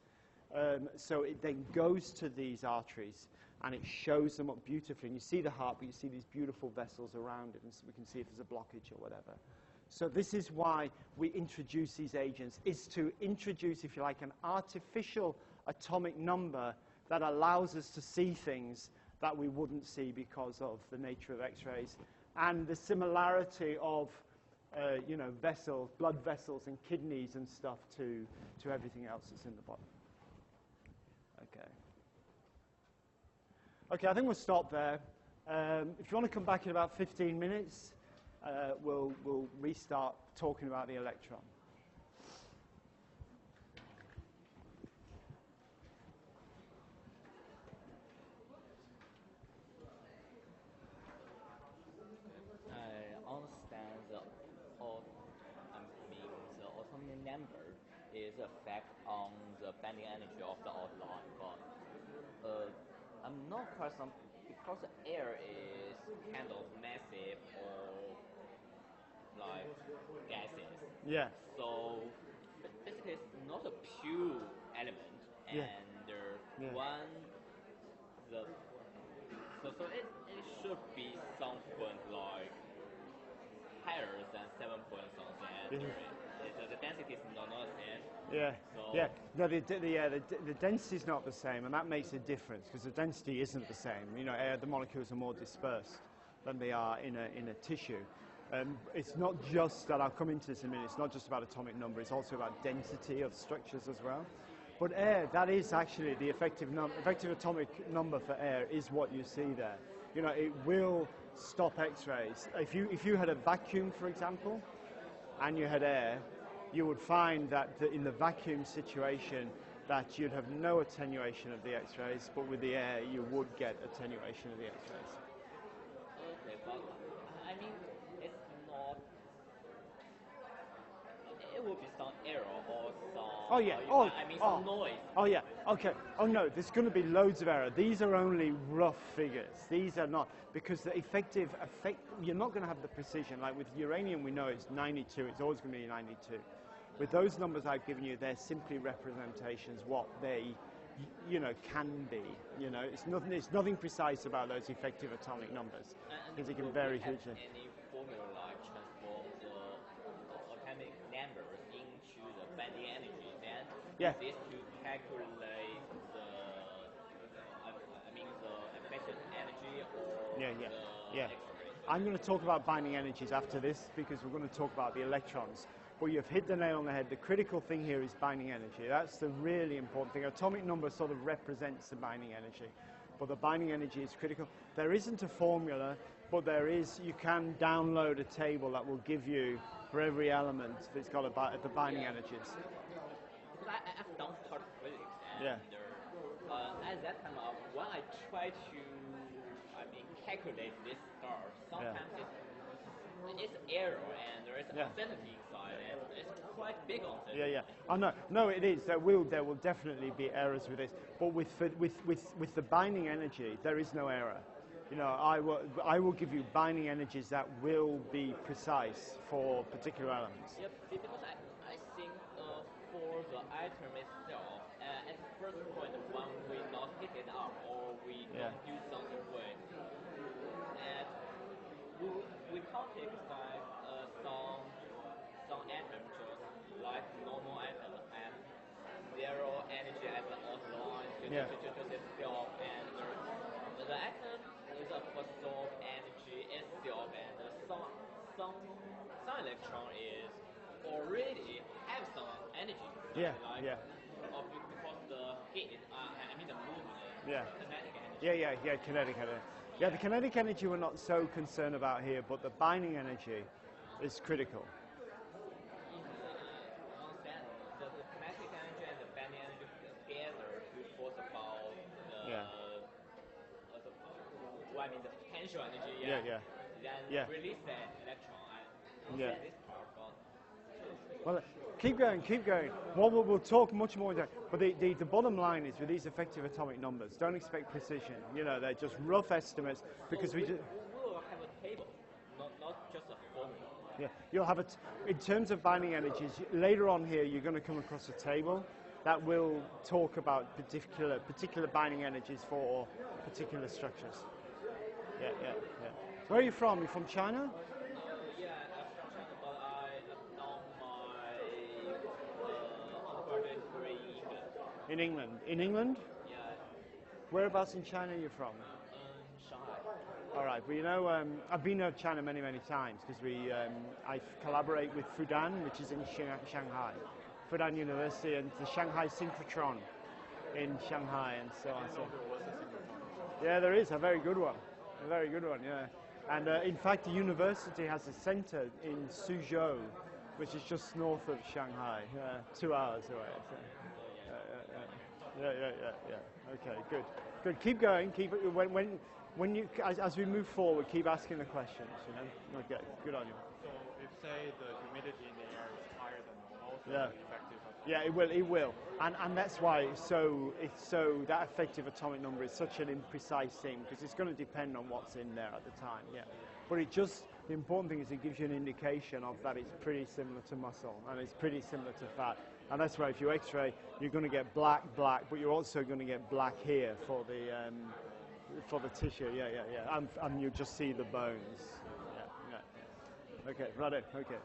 So it then goes to these arteries and it shows them up beautifully. And you see the heart, but you see these beautiful vessels around it, and so we can see if there's a blockage or whatever. So this is why we introduce these agents, is to introduce, if you like, an artificial atomic number that allows us to see things that we wouldn't see because of the nature of X-rays and the similarity of, vessels, blood vessels and kidneys and stuff to everything else that's in the body. Okay, I think we'll stop there. If you want to come back in about 15 minutes, we'll restart talking about the electron. I understand the atomic number is effect on the bending energy of the outline, but I'm not quite some because the air is kind of massive or like gases. Yeah. So basically, it's not a pure element, and so it should be some point like higher than 7 point something, and the density is not the same. Yeah, so yeah. No, the density is not the same, and that makes a difference because the density isn't the same. The molecules are more dispersed than they are in a tissue. It's not just that, I'll come into this in a minute, it's not just about atomic number, it's also about density of structures as well. But air, that is actually the effective atomic number for air is what you see there. It will stop X-rays. If you had a vacuum, for example, and you had air, you would find that in the vacuum situation that you'd have no attenuation of the X-rays, but with the air you would get attenuation of the X-rays. Okay, but I mean, it's not. It will be some error or some. Oh yeah. Some noise. Oh yeah. Okay. Oh no, there's going to be loads of error. These are only rough figures. These are not, because the effect. You're not going to have the precision. Like with uranium, we know it's 92. It's always going to be 92. With those numbers I've given you, they're simply representations what they, can be. It's nothing precise about those effective atomic numbers because they can vary hugely. Any formula transform the atomic numbers into the bending energy, then this to calculate the effective energy or the X-ray. I'm going to talk about binding energies after this because we're going to talk about the electrons. But you've hit the nail on the head. The critical thing here is binding energy. That's the really important thing. Atomic number sort of represents the binding energy, but the binding energy is critical. There isn't a formula, but there is. You can download a table that will give you, for every element, that's got the binding energies. Because I've done part physics, and at that time, when I try to, calculate this star, sometimes it's error and there is uncertainty inside, and it's quite big uncertainty. Yeah. No, it is. There will definitely be errors with this, but with the binding energy, there is no error. I will give you binding energies that will be precise for particular elements. Yep, because I think for the item itself, at the first point, when we not pick it up or we don't do something with, and we can't take some some atoms just like normal atom have zero energy as an line to this field, and the atom is a source of energy itself, and some electron is already have some energy. Because the heat, I mean the movement, kinetic energy. Kinetic energy. Yeah, the kinetic energy we're not so concerned about here, but the binding energy is critical. The kinetic energy and the binding energy together to force about the potential energy. Then release the electron. This part, well, keep going. Well, we'll talk much more. But the bottom line is, with these effective atomic numbers, don't expect precision. They're just rough estimates because we just. We'll have a table, not just a formula. Yeah, you'll have in terms of binding energies, later on here, you're going to come across a table that will talk about particular binding energies for particular structures. Yeah. Where are you from? You from China? I'm from China, but I done my undergraduate degree in England. In England? Yeah. Whereabouts in China are you from? Shanghai. All right. Well, I've been to China many times because I collaborate with Fudan, which is in Shanghai, Fudan University, and the Shanghai Synchrotron in Shanghai, and so on. Yeah, there is a very good one. Yeah. And in fact, the university has a center in Suzhou, which is just north of Shanghai, 2 hours away. So, yeah. Okay, good. Keep going. When you as we move forward, keep asking the questions. Okay, good on you. So if say the humidity in the air is higher than normal, so the effective. Yeah, it will, and that's why that effective atomic number is such an imprecise thing, because it's going to depend on what's in there at the time. Yeah, but the important thing is it gives you an indication of that it's pretty similar to muscle and it's pretty similar to fat, and that's why if you X-ray, you're going to get black, but you're also going to get black here for the tissue. Yeah, and you just see the bones. Yeah. Okay, right. Okay.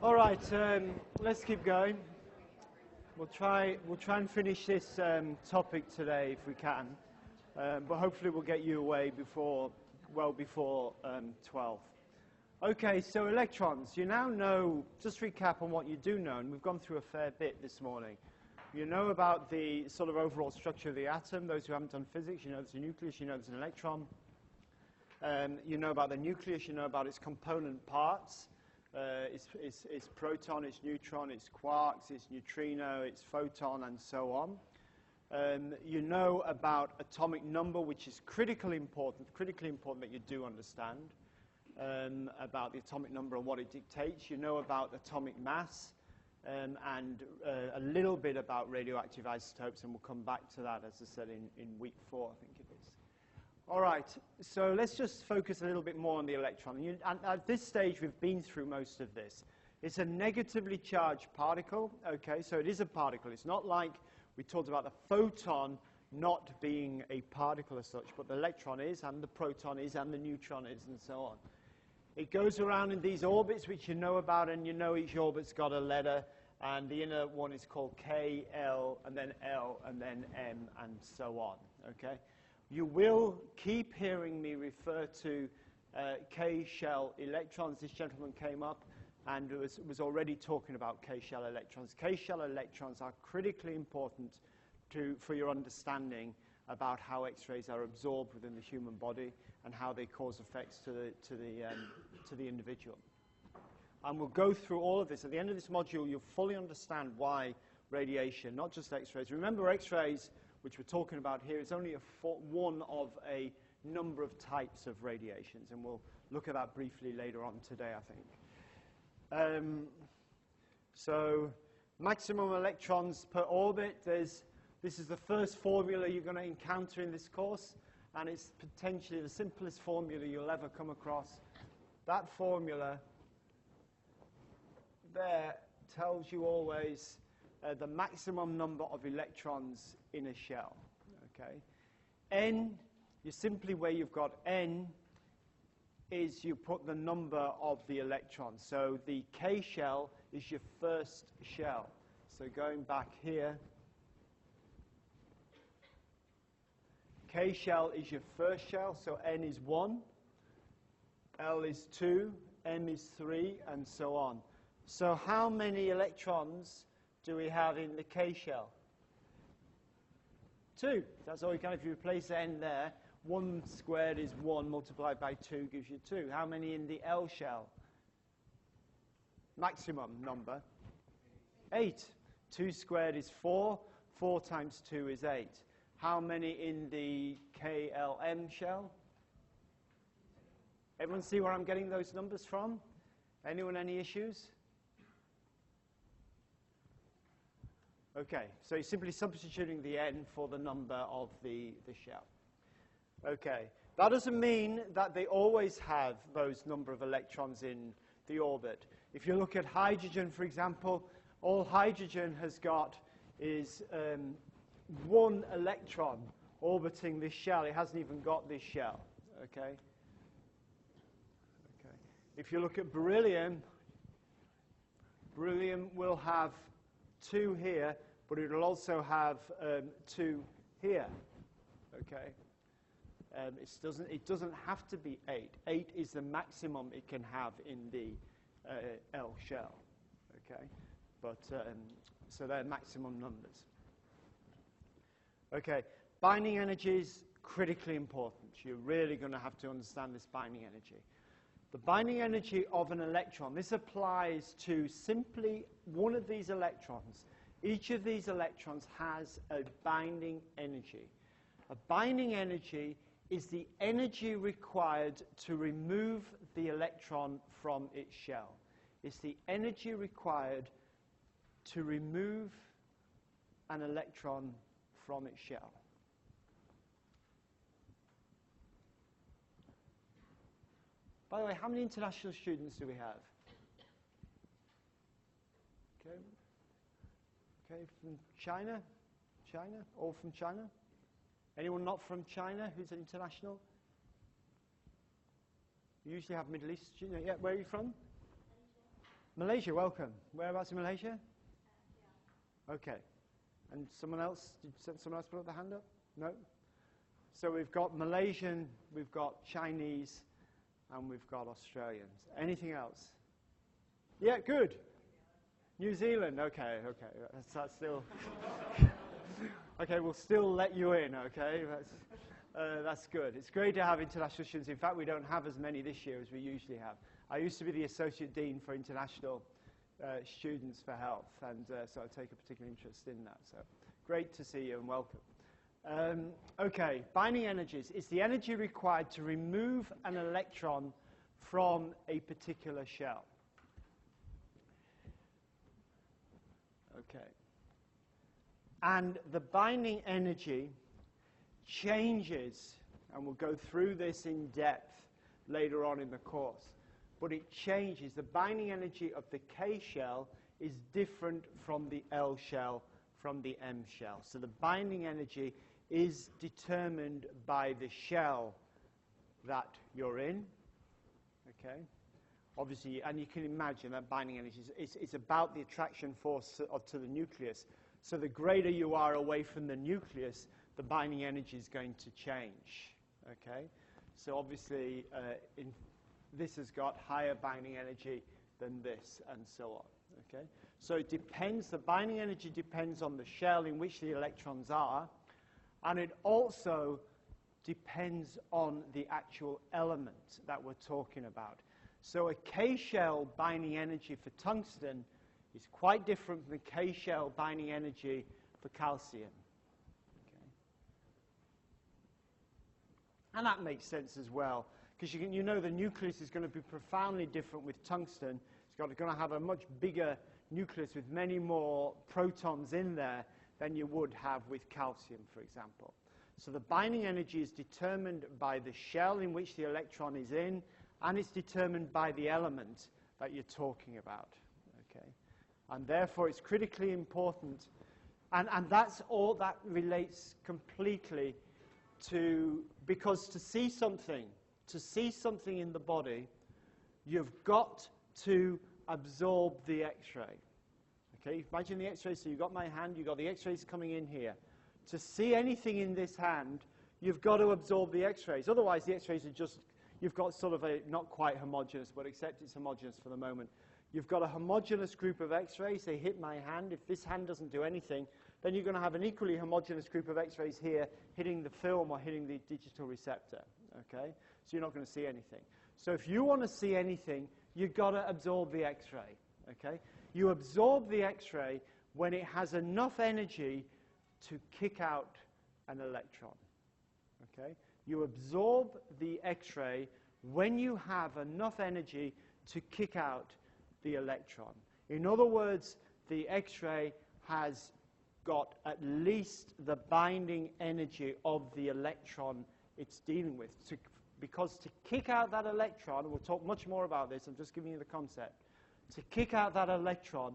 All right, let's keep going. We'll try and finish this topic today if we can, but hopefully we'll get you away well before 12. Okay, so electrons. You now know, just recap on what you do know, and we've gone through a fair bit this morning. You know about the sort of overall structure of the atom. Those who haven't done physics, you know there's a nucleus, you know there's an electron. You know about the nucleus, you know about its component parts. It's proton, it's neutron, it's quarks, it's neutrino, it's photon, and so on. You know about atomic number, which is critically important that you do understand about the atomic number and what it dictates. You know about atomic mass and a little bit about radioactive isotopes, and we'll come back to that, as I said, in week 4, I think it is. All right, so let's just focus a little bit more on the electron. And at this stage, we've been through most of this. It's a negatively charged particle, okay? So it is a particle. It's not like we talked about the photon not being a particle as such, but the electron is, and the proton is, and the neutron is, and so on. It goes around in these orbits, which you know about, and you know each orbit's got a letter, and the inner one is called K, L, and then L, and then M, and so on, okay? You will keep hearing me refer to K-shell electrons. This gentleman came up and was already talking about K-shell electrons. K-shell electrons are critically important for your understanding about how X-rays are absorbed within the human body and how they cause effects to the individual. And we'll go through all of this. At the end of this module, you'll fully understand why radiation, not just X-rays. Remember, X-rays, which we're talking about here, is only one of a number of types of radiations, and we'll look at that briefly later on today, I think. So maximum electrons per orbit, this is the first formula you're going to encounter in this course, and it's potentially the simplest formula you'll ever come across. That formula there tells you always the maximum number of electrons in a shell, okay? N, you simply, where you've got N, is you put the number of the electrons. So the K shell is your first shell. So going back here, K shell is your first shell, so N is 1, L is 2, M is 3, and so on. So how many electrons do we have in the K shell? 2. That's all you can. If you replace the N there, 1 squared is 1 multiplied by 2 gives you 2. How many in the L shell? Maximum number? 8. 2 squared is 4. 4 times 2 is 8. How many in the KLM shell? Everyone see where I'm getting those numbers from? Anyone any issues? Okay, so you're simply substituting the N for the number of the shell. Okay, that doesn't mean that they always have those number of electrons in the orbit. If you look at hydrogen, for example, all hydrogen has got is 1 electron orbiting this shell. It hasn't even got this shell, okay? Okay. If you look at beryllium, beryllium will have 2 here, but it will also have 2 here, okay? It doesn't have to be 8. 8 is the maximum it can have in the L shell, okay? But so they're maximum numbers. Okay, binding energy is critically important. You're really going to have to understand this binding energy. The binding energy of an electron, this applies to simply one of these electrons. Each of these electrons has a binding energy. A binding energy is the energy required to remove the electron from its shell. It's the energy required to remove an electron from its shell. By the way, how many international students do we have? Okay. Okay, from China? China? All from China? Anyone not from China who's international? You usually have Middle East students. Yeah, where are you from? Malaysia, welcome. Whereabouts in Malaysia? Okay. And someone else? Did someone else put up the hand up? No? So we've got Malaysian, we've got Chinese, and we've got Australians. Anything else? Yeah, good. New Zealand, okay. That's still... okay, we'll still let you in, okay? That's good. It's great to have international students. In fact, we don't have as many this year as we usually have. I used to be the Associate Dean for International Students for Health, and so I take a particular interest in that. So great to see you and welcome. Okay, binding energies. It's the energy required to remove an electron from a particular shell. Okay. And the binding energy changes, and we'll go through this in depth later on in the course, but it changes. The binding energy of the K shell is different from the L shell, from the M shell. So the binding energy is determined by the shell that you're in, okay? Obviously, and you can imagine that binding energy is about the attraction force to the nucleus. So the greater you are away from the nucleus, the binding energy is going to change, okay? So obviously, this has got higher binding energy than this, and so on, okay? So it depends, the binding energy depends on the shell in which the electrons are, and it also depends on the actual element that we're talking about. So a K-shell binding energy for tungsten is quite different from the K-shell binding energy for calcium. Okay. And that makes sense as well, because you know the nucleus is going to be profoundly different with tungsten. It's going to have a much bigger nucleus with many more protons in there than you would have with calcium, for example. So the binding energy is determined by the shell in which the electron is in, and it's determined by the element that you're talking about, okay? And therefore, it's critically important, and that's all that relates completely to, because to see something in the body, you've got to absorb the X-ray, okay? Imagine the X-ray, so you've got my hand, you've got the X-rays coming in here. To see anything in this hand, you've got to absorb the X-rays. Otherwise, the X-rays are just, you've got sort of a, not quite homogeneous, but except it's homogeneous for the moment. You've got a homogeneous group of X-rays. They hit my hand. If this hand doesn't do anything, then you're going to have an equally homogeneous group of X-rays here hitting the film or hitting the digital receptor, okay? So you're not going to see anything. So if you want to see anything, you've got to absorb the X-ray, okay? You absorb the X-ray when it has enough energy to kick out an electron, okay? You absorb the X-ray when you have enough energy to kick out the electron. In other words, the X-ray has got at least the binding energy of the electron it's dealing with. Because to kick out that electron, we'll talk much more about this, I'm just giving you the concept. To kick out that electron,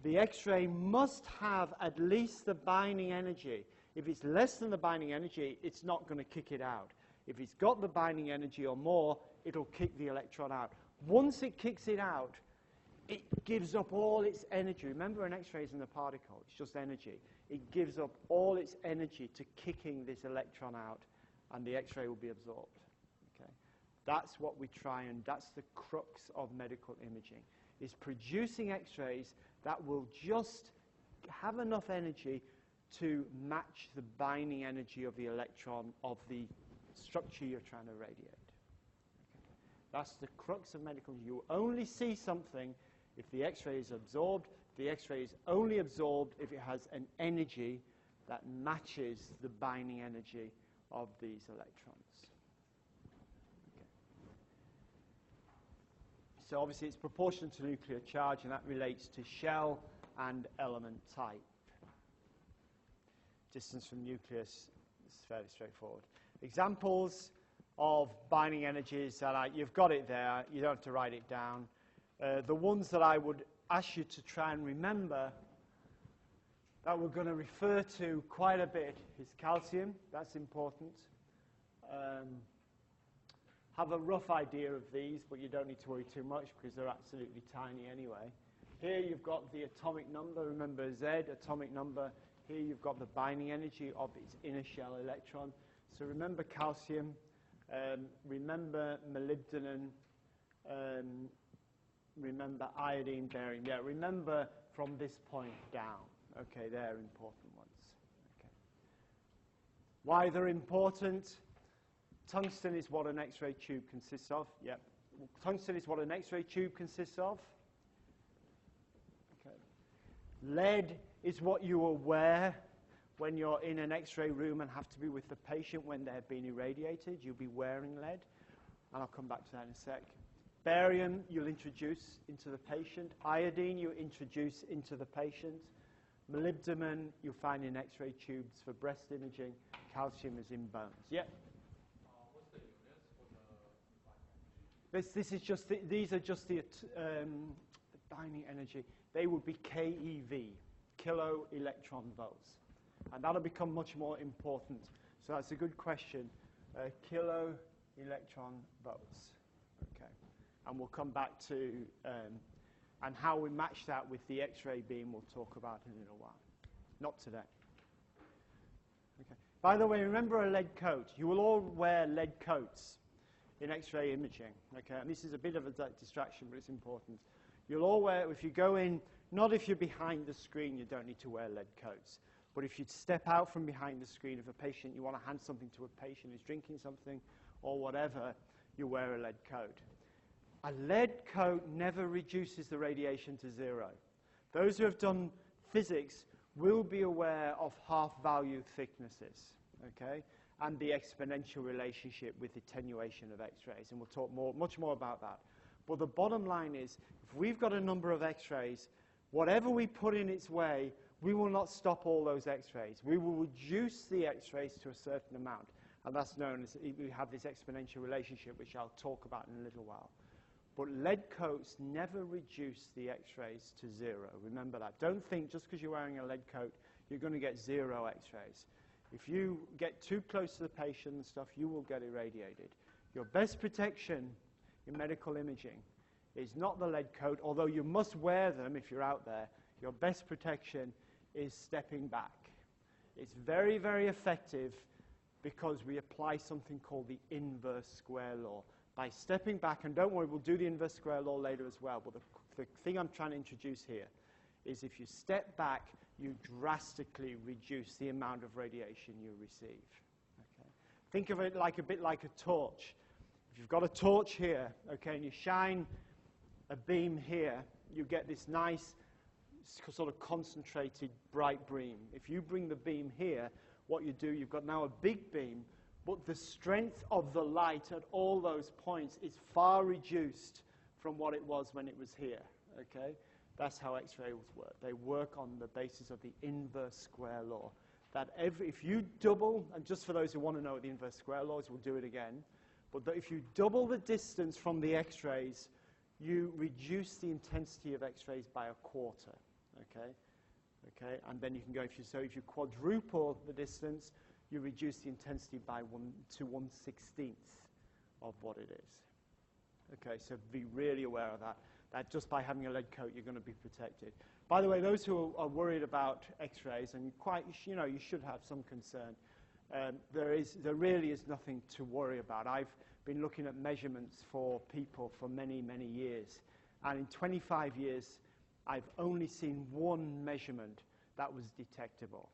the X-ray must have at least the binding energy. If it's less than the binding energy, it's not going to kick it out. If it's got the binding energy or more, it'll kick the electron out. Once it kicks it out, it gives up all its energy. Remember, an X-ray isn't a particle, it's just energy. It gives up all its energy to kicking this electron out, and the X-ray will be absorbed. Okay? That's what we try, and that's the crux of medical imaging, is producing X-rays that will just have enough energy to match the binding energy of the electron of the structure you're trying to radiate. Okay. That's the crux of medical. You only see something if the X-ray is absorbed. The X-ray is only absorbed if it has an energy that matches the binding energy of these electrons. Okay. So obviously it's proportional to nuclear charge, and that relates to shell and element type. Distance from nucleus is fairly straightforward. Examples of binding energies, you've got it there, you don't have to write it down. The ones that I would ask you to try and remember that we're going to refer to quite a bit is calcium, that's important. have a rough idea of these, but you don't need to worry too much because they're absolutely tiny anyway. Here you've got the atomic number. Remember Z, atomic number. Here you've got the binding energy of its inner shell electron. So remember calcium. Remember molybdenum. Remember iodine, barium. Yeah, remember from this point down. Okay, they're important ones. Okay. Why they're important? Tungsten is what an X-ray tube consists of. Yep. Tungsten is what an X-ray tube consists of. Okay. Lead is what you will wear when you're in an X-ray room and have to be with the patient when they're being irradiated. You'll be wearing lead, and I'll come back to that in a sec. Barium, you'll introduce into the patient. Iodine, you introduce into the patient. Molybdenum, you'll find in X-ray tubes for breast imaging. Calcium is in bones. Yep. What's the units for the This is just these are just the binding energy. They would be keV, kilo electron volts, and that'll become much more important. So that's a good question. Kilo electron volts. Okay, and we'll come back to and how we match that with the X-ray beam. We'll talk about in a little while. Not today. Okay. By the way, remember a lead coat. You will all wear lead coats in X-ray imaging. Okay, and this is a bit of a distraction, but it's important. You'll all wear, if you go in, not if you're behind the screen, you don't need to wear lead coats. But if you step out from behind the screen of a patient, you want to hand something to a patient who's drinking something or whatever, you wear a lead coat. A lead coat never reduces the radiation to zero. Those who have done physics will be aware of half-value thicknesses, okay, and the exponential relationship with attenuation of X-rays, and we'll talk much more about that. But the bottom line is, if we've got a number of X-rays, whatever we put in its way, we will not stop all those X-rays. We will reduce the X-rays to a certain amount, and that's known as, we have this exponential relationship, which I'll talk about in a little while. But lead coats never reduce the X-rays to zero. Remember that. Don't think just because you're wearing a lead coat, you're going to get zero X-rays. If you get too close to the patient and stuff, you will get irradiated. Your best protection in medical imaging is not the lead coat, although you must wear them if you're out there. Your best protection is stepping back. It's very, very effective because we apply something called the inverse square law. By stepping back, and don't worry, we'll do the inverse square law later as well, but the thing I'm trying to introduce here is if you step back, you drastically reduce the amount of radiation you receive. Okay? Think of it like a bit like a torch. If you've got a torch here, okay, and you shine a beam here, you get this nice sort of concentrated bright beam. If you bring the beam here, what you do, you've got now a big beam, but the strength of the light at all those points is far reduced from what it was when it was here, okay? That's how X-rays work. They work on the basis of the inverse square law. That if you double, and just for those who want to know what the inverse square law is, we'll do it again, but that if you double the distance from the X-rays, you reduce the intensity of X-rays by a quarter, okay? Okay, and then you can go, if you quadruple the distance, you reduce the intensity by 1/16 of what it is. Okay, so be really aware of that. That just by having a lead coat, you're going to be protected. By the way, those who are worried about X-rays, and you should have some concern, there really is nothing to worry about. I've been looking at measurements for people for many, many years, and in 25 years, I've only seen one measurement that was detectable.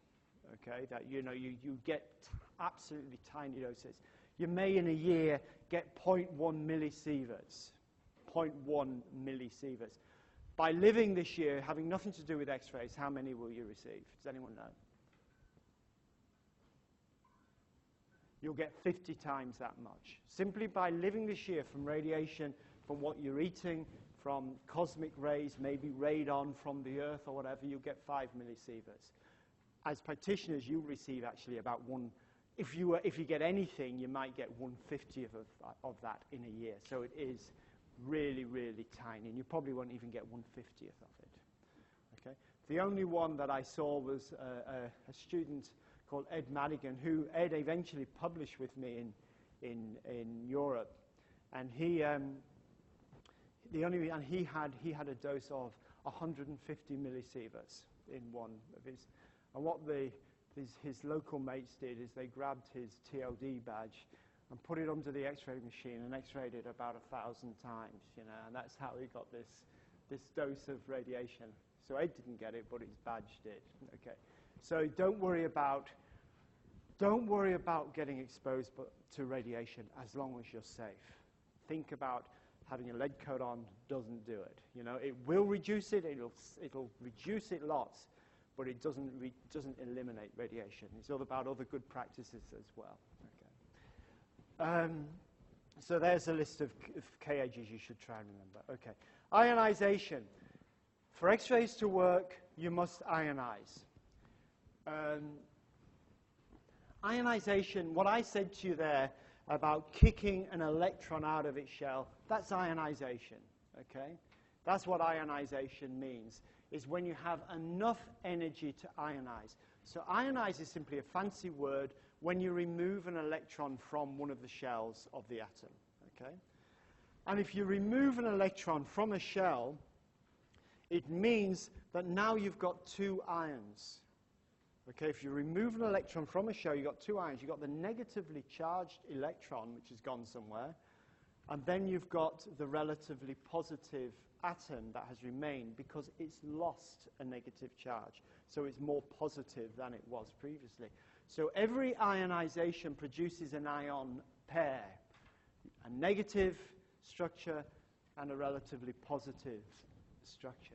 Okay, that you get absolutely tiny doses. You may in a year get 0.1 millisieverts. 0.1 millisieverts. By living this year, having nothing to do with X-rays, how many will you receive? Does anyone know? You'll get 50 times that much. Simply by living this year from radiation, from what you're eating, from cosmic rays, maybe radon from the Earth or whatever, you'll get 5 millisieverts. As practitioners, you receive actually about one. If you get anything, you might get 1/50th of that in a year. So it is really, really tiny, and you probably won't even get 1/50th of it. Okay. The only one that I saw was a student called Ed Madigan, who Ed eventually published with me in Europe, And he had a dose of 150 millisieverts in one of his. And what his local mates did is they grabbed his TLD badge and put it onto the X-ray machine and X-rayed it about 1,000 times, you know, and that's how he got this dose of radiation. So Ed didn't get it, but his badge did. Okay, so don't worry about getting exposed to radiation as long as you're safe. Think about having a lead coat on doesn't do it. You know, it will reduce it. It'll reduce it lots, but it doesn't eliminate radiation. It's all about other good practices as well. Okay. So there's a list of K-edges you should try and remember. Okay. Ionization. For X-rays to work, you must ionize. Ionization, what I said to you there about kicking an electron out of its shell, that's ionization, okay? That's what ionization means, is when you have enough energy to ionize. So ionize is simply a fancy word when you remove an electron from one of the shells of the atom, okay? And if you remove an electron from a shell, it means that now you've got two ions. Okay, if you remove an electron from a shell, you've got two ions. You've got the negatively charged electron, which has gone somewhere, and then you've got the relatively positive atom that has remained because it's lost a negative charge. So it's more positive than it was previously. So every ionization produces an ion pair, a negative structure and a relatively positive structure.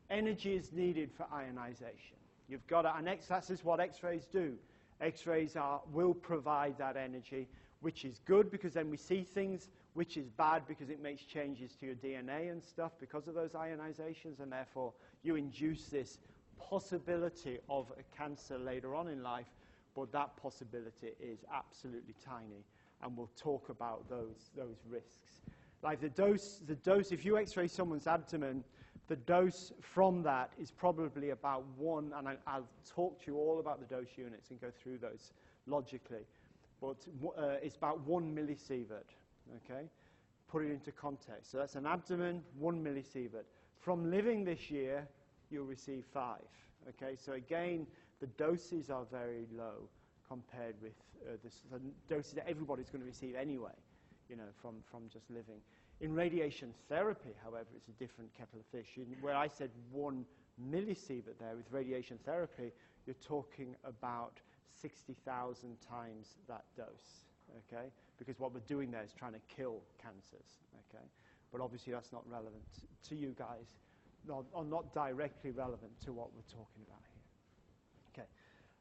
Energy is needed for ionization. You've got to, and that is what X-rays do. X-rays will provide that energy, which is good because then we see things, which is bad because it makes changes to your DNA and stuff because of those ionizations, and therefore you induce this possibility of a cancer later on in life, but that possibility is absolutely tiny, and we'll talk about those risks. Like the dose, if you X-ray someone's abdomen, the dose from that is probably about 1, and I'll talk to you all about the dose units and go through those logically, but it's about 1 millisievert, okay? Put it into context. So that's an abdomen, 1 millisievert. From living this year, you'll receive 5, okay? So again, the doses are very low compared with the doses that everybody's going to receive anyway, you know, from just living. In radiation therapy, however, it's a different kettle of fish. Where I said 1 millisievert there, with radiation therapy, you're talking about 60,000 times that dose, okay? Because what we're doing there is trying to kill cancers, okay? But obviously that's not relevant to you guys, or not directly relevant to what we're talking about here. Okay.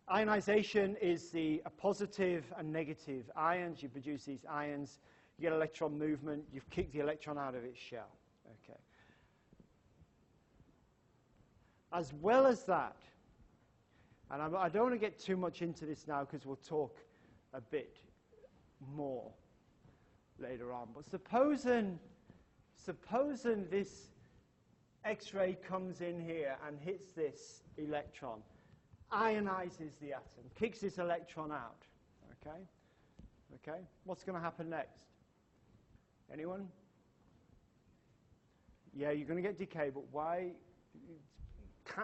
Ionization is a positive and negative ions. You produce these ions. You get electron movement, you've kicked the electron out of its shell. Okay. As well as that, and I don't want to get too much into this now because we'll talk a bit more later on, but supposing this X-ray comes in here and hits this electron, ionizes the atom, kicks this electron out, okay? Okay, what's going to happen next? Anyone? Yeah, you're going to get decay, but why?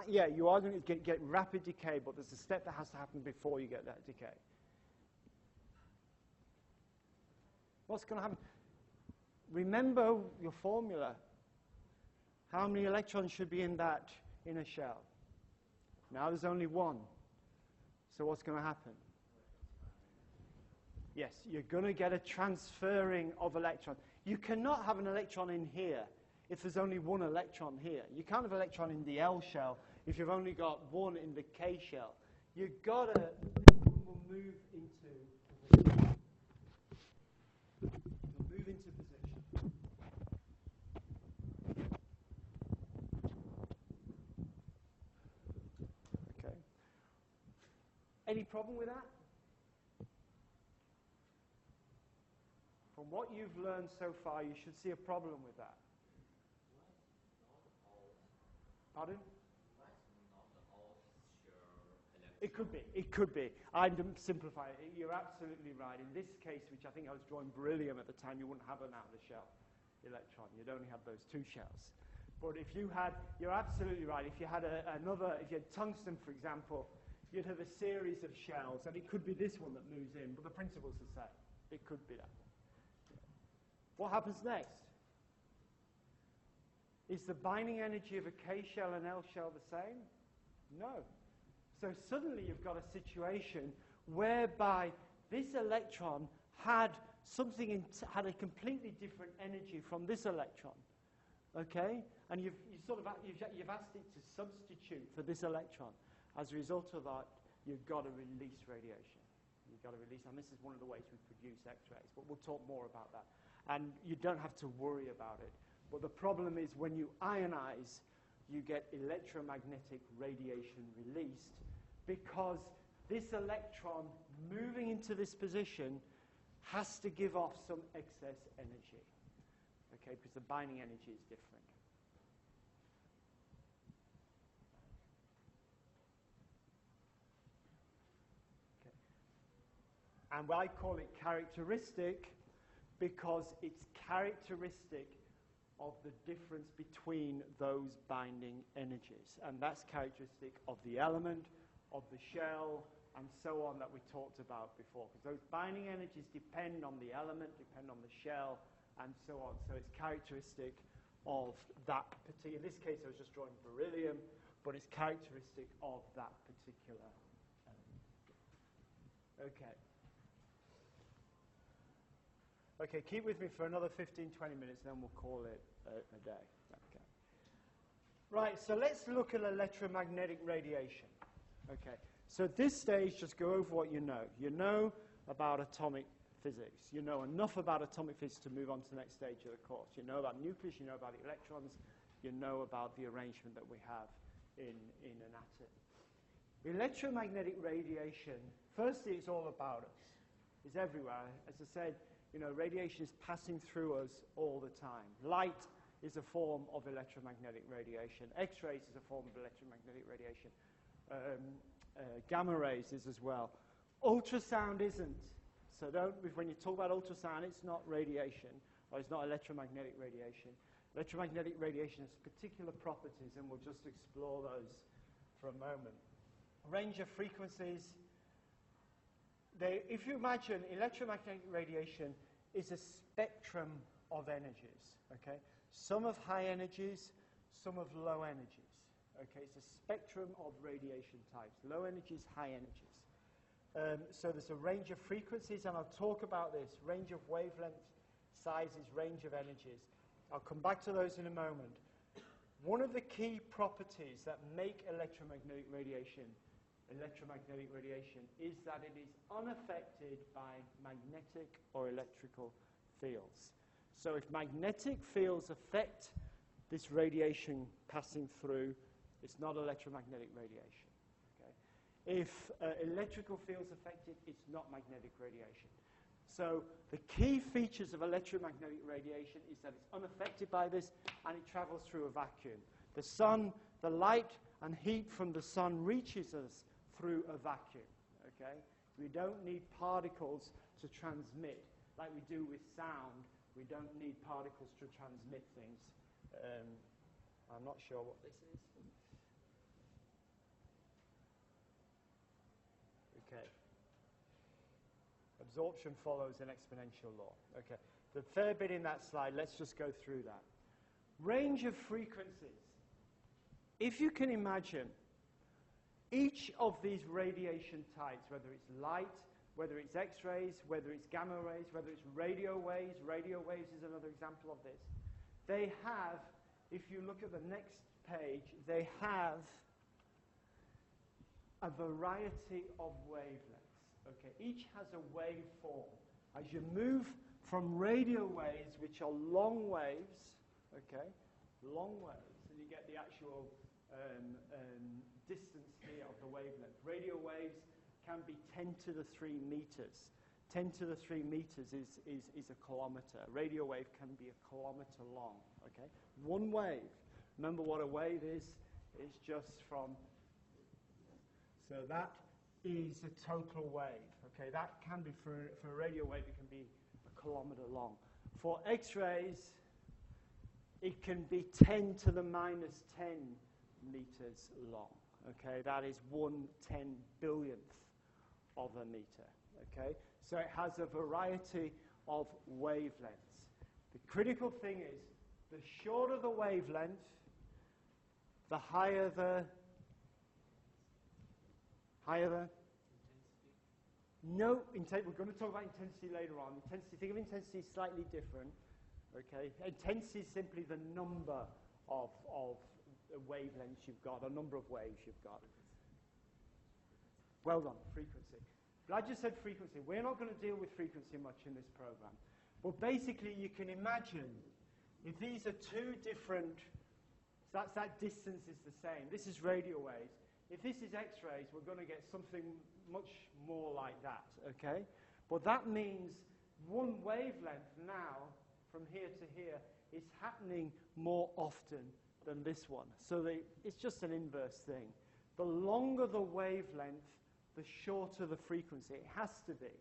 Yeah, you are going to get rapid decay, but there's a step that has to happen before you get that decay. What's going to happen? Remember your formula. How many electrons should be in that inner shell? Now there's only 1. So what's going to happen? Yes, you're going to get a transferring of electrons. You cannot have an electron in here if there's only 1 electron here. You can't have an electron in the L shell if you've only got 1 in the K shell. You've got to move into position. You'll move into position. Okay. Any problem with that? From what you've learned so far, you should see a problem with that. Pardon? It could be. It could be. I'm simplifying it. You're absolutely right. In this case, which I think I was drawing beryllium at the time, you wouldn't have an out-of-the-shell electron. You'd only have those two shells. But if you had, you're absolutely right. If you had if you had tungsten, for example, you'd have a series of shells, and it could be this one that moves in, but the principle's the same. It could be that one. What happens next? Is the binding energy of a K shell and L shell the same? No. So suddenly you've got a situation whereby this electron had had a completely different energy from this electron. Okay? And you've asked it to substitute for this electron. As a result of that, you've got to release radiation. You've got to release, and this is one of the ways we produce X-rays, but we'll talk more about that. And you don't have to worry about it. But the problem is when you ionize, you get electromagnetic radiation released because this electron moving into this position has to give off some excess energy, okay, because the binding energy is different. Okay. And I call it characteristic because it's characteristic of the difference between those binding energies. And that's characteristic of the element, of the shell, and so on that we talked about before. Because those binding energies depend on the element, depend on the shell, and so on. So it's characteristic of that particular, in this case I was just drawing beryllium, but it's characteristic of that particular element. Okay. Okay, keep with me for another 15, 20 minutes, then we'll call it a day. Okay. Right, so let's look at electromagnetic radiation. Okay, so at this stage, just go over what you know. You know about atomic physics. You know enough about atomic physics to move on to the next stage of the course. You know about nucleus, you know about electrons, you know about the arrangement that we have in an atom. Electromagnetic radiation, firstly, it's all about us. It's everywhere. As I said, you know, radiation is passing through us all the time. Light is a form of electromagnetic radiation. X-rays is a form of electromagnetic radiation. Gamma rays is as well. Ultrasound isn't. So when you talk about ultrasound, it's not radiation, or it's not electromagnetic radiation. Electromagnetic radiation has particular properties, and we'll just explore those for a moment. Range of frequencies. If you imagine electromagnetic radiation is a spectrum of energies, okay? Some of high energies, some of low energies, okay? It's a spectrum of radiation types, low energies, high energies. So there's a range of frequencies, and I'll talk about this, range of wavelength sizes, range of energies. I'll come back to those in a moment. One of the key properties that make electromagnetic radiation is that it is unaffected by magnetic or electrical fields. So if magnetic fields affect this radiation passing through, it's not electromagnetic radiation. Okay? If electrical fields affect it, it's not magnetic radiation. So the key features of electromagnetic radiation is that it's unaffected by this and it travels through a vacuum. The sun, the light and heat from the sun reaches us through a vacuum, okay? We don't need particles to transmit like we do with sound. We don't need particles to transmit things. I'm not sure what this is. Okay. Absorption follows an exponential law. Okay. The fair bit in that slide, let's just go through that. Range of frequencies. If you can imagine each of these radiation types, whether it's light, whether it's X-rays, whether it's gamma rays, whether it's radio waves is another example of this. They have, if you look at the next page, they have a variety of wavelengths. Okay, each has a waveform. As you move from radio waves, which are long waves, okay, long waves, and you get the actual distance here of the wavelength. Radio waves can be 10 to the 3 meters. 10 to the 3 meters is a kilometer. A radio wave can be a kilometer long, okay? One wave. Remember what a wave is? It's just from, so that is a total wave. Okay, that can be, for a radio wave, it can be a kilometer long. For X-rays, it can be 10 to the minus 10 meters long. Okay, that is 1/10,000,000th of a meter. Okay, so it has a variety of wavelengths. The critical thing is, the shorter the wavelength, the higher the intensity. No, we're going to talk about intensity later on. Intensity, think of intensity slightly different. Okay, intensity is simply the number of wavelengths you've got, a number of waves you've got. Well done, frequency. But I just said frequency. We're not going to deal with frequency much in this program. But basically, you can imagine if these are two different, so that distance is the same. This is radio waves. If this is X-rays, we're going to get something much more like that, okay? But that means one wavelength now, from here to here, is happening more often than this one. So it's just an inverse thing. The longer the wavelength, the shorter the frequency. It has to be.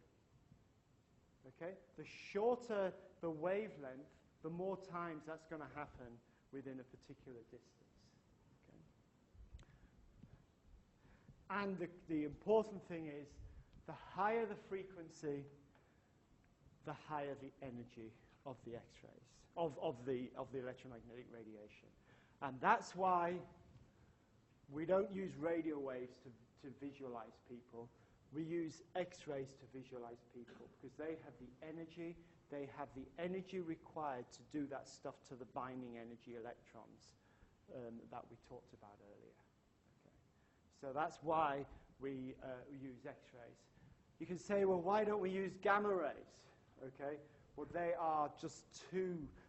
Okay? The shorter the wavelength, the more times that's going to happen within a particular distance. Okay? And the important thing is, the higher the frequency, the higher the energy of the X-rays, of the electromagnetic radiation. And that's why we don't use radio waves to visualize people. We use X-rays to visualize people because they have the energy required to do that stuff to the binding energy electrons that we talked about earlier. Okay. So that's why we use X-rays. You can say, well, why don't we use gamma rays? Okay. Well,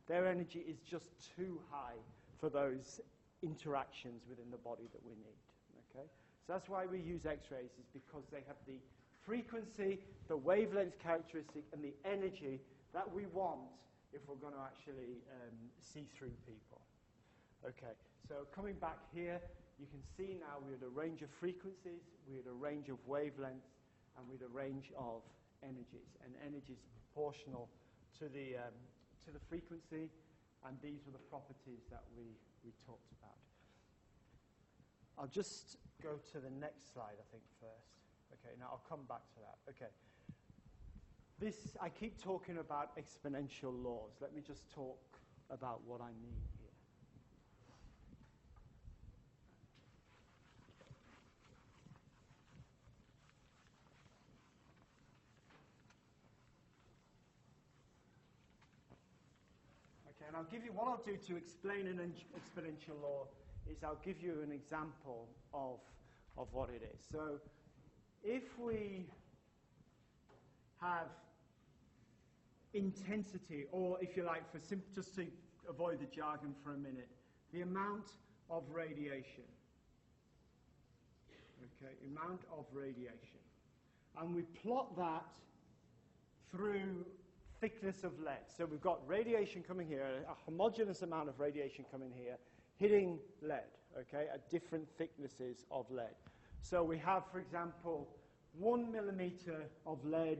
their energy is just too high for those interactions within the body that we need. Okay? So that's why we use X-rays, is because they have the frequency, the wavelength characteristic, and the energy that we want if we're going to actually see through people. Okay, so coming back here, you can see now we had a range of frequencies, we had a range of wavelengths, and we had a range of energies. And energy is proportional to the frequency, and these were the properties that we talked about. I'll just go to the next slide, I think, first. Okay, now I'll come back to that. Okay. I keep talking about exponential laws. Let me just talk about what I mean here. Okay, and I'll give you, what I'll do to explain an exponential law is I'll give you an example of what it is. So if we have intensity, or if you like, just to avoid the jargon for a minute, the amount of radiation. Okay, amount of radiation. And we plot that through thickness of lead. So we've got radiation coming here, a homogeneous amount of radiation coming here, hitting lead, okay, at different thicknesses of lead. So we have, for example, 1 millimeter of lead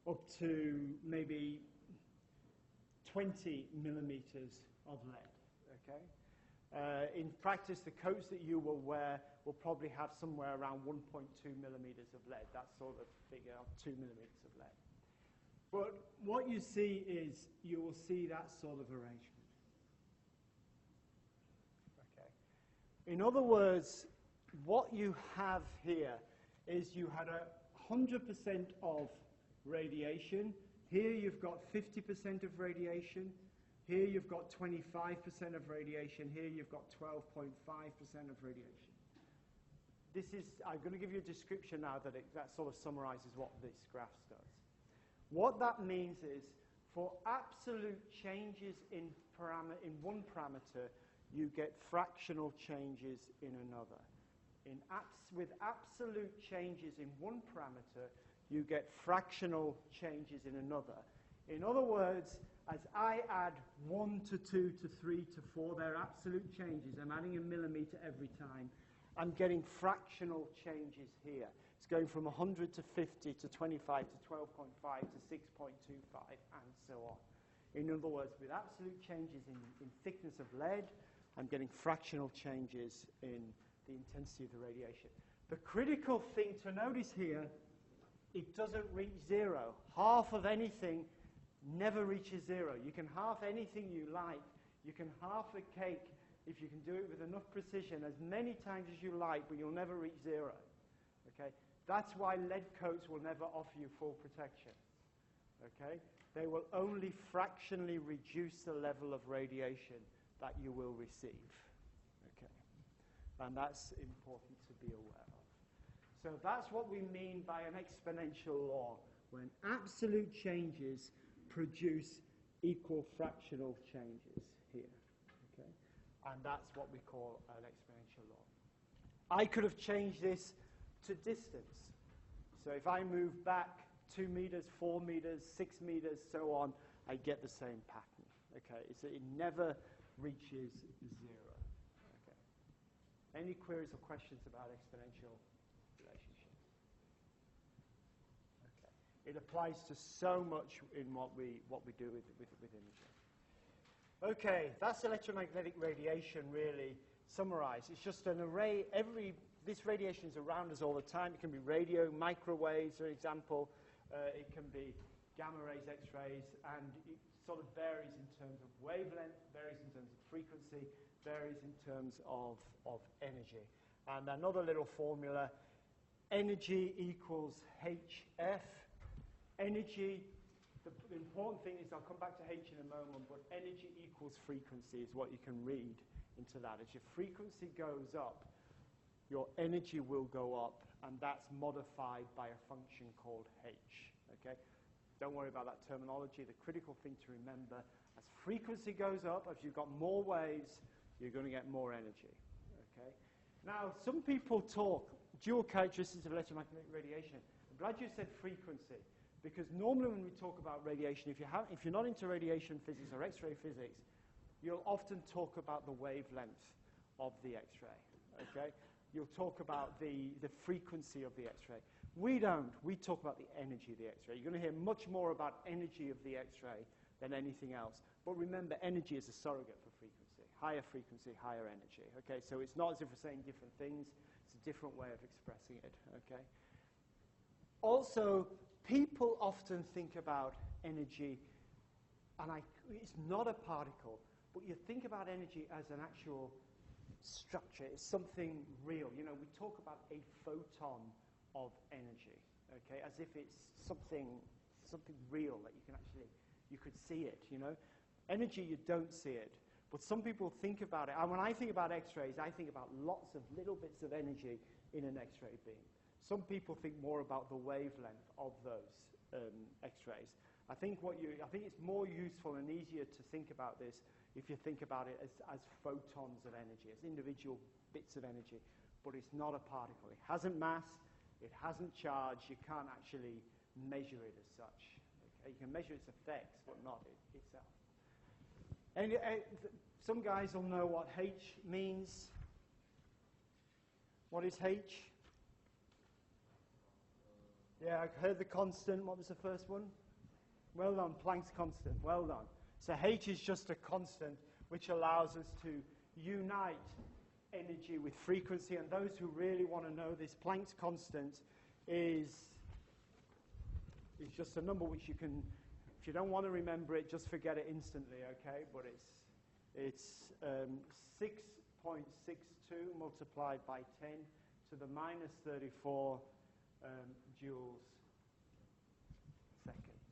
up to maybe 20 millimeters of lead, okay? In practice, the coats that you will wear will probably have somewhere around 1.2 millimeters of lead, that sort of figure, 2 millimeters of lead. But what you see is, you will see that sort of arrangement. Okay. In other words, what you have here is you had 100% of radiation. Here you've got 50% of radiation. Here you've got 25% of radiation. Here you've got 12.5% of radiation. I'm going to give you a description now that sort of summarizes what this graph does. What that means is, for absolute changes in one parameter, you get fractional changes in another. With absolute changes in one parameter, you get fractional changes in another. In other words, as I add 1 to 2 to 3 to 4, they're absolute changes. I'm adding a millimeter every time. I'm getting fractional changes here. It's going from 100 to 50 to 25 to 12.5 to 6.25 and so on. In other words, with absolute changes in thickness of lead, I'm getting fractional changes in the intensity of the radiation. The critical thing to notice here, it doesn't reach zero. Half of anything never reaches zero. You can half anything you like. You can half a cake if you can do it with enough precision as many times as you like, but you'll never reach zero. Okay? That's why lead coats will never offer you full protection. Okay? They will only fractionally reduce the level of radiation that you will receive. Okay? And that's important to be aware of. So that's what we mean by an exponential law, when absolute changes produce equal fractional changes here. Okay? And that's what we call an exponential law. I could have changed this to distance. So if I move back 2 meters, 4 meters, 6 meters, so on, I get the same pattern. Okay? So it never reaches zero. Okay? Any queries or questions about exponential relationships? Okay. It applies to so much in what we do with imaging. Okay, that's electromagnetic radiation really summarized. It's just an array. This radiation is around us all the time. It can be radio, microwaves, for example. It can be gamma rays, X-rays, and it sort of varies in terms of wavelength, varies in terms of frequency, varies in terms of energy. And another little formula, energy equals HF. Energy, the important thing is, I'll come back to H in a moment, but energy equals frequency is what you can read into that. As your frequency goes up, your energy will go up, and that's modified by a function called H. Okay? Don't worry about that terminology. The critical thing to remember, as frequency goes up, if you've got more waves, you're going to get more energy. Okay? Now, some people talk dual characteristics of electromagnetic radiation. I'm glad you said frequency, because normally when we talk about radiation, if you're not into radiation physics or X-ray physics, you'll often talk about the wavelength of the X-ray. Okay? You'll talk about the frequency of the X-ray. We don't. We talk about the energy of the X-ray. You're going to hear much more about energy of the X-ray than anything else. But remember, energy is a surrogate for frequency. Higher frequency, higher energy. Okay, so it's not as if we're saying different things. It's a different way of expressing it. Okay. Also, people often think about energy, and it's not a particle, but you think about energy as an actual structure. It's something real. You know, we talk about a photon of energy, okay, as if it's something real that you could see it, you know. Energy, you don't see it, but some people think about it. And when I think about X-rays, I think about lots of little bits of energy in an X-ray beam. Some people think more about the wavelength of those X-rays. I think it's more useful and easier to think about this if you think about it as photons of energy, as individual bits of energy. But it's not a particle. It hasn't mass. It hasn't charge. You can't actually measure it as such. Okay? You can measure its effects, but not itself. And some guys will know what H means. What is H? Yeah, I heard the constant. What was the first one? Well done, Planck's constant. Well done. So H is just a constant which allows us to unite energy with frequency. And those who really want to know this, Planck's constant is just a number which you can, if you don't want to remember it, just forget it instantly, okay? But it's 6.62 multiplied by 10 to the minus 34 joules seconds.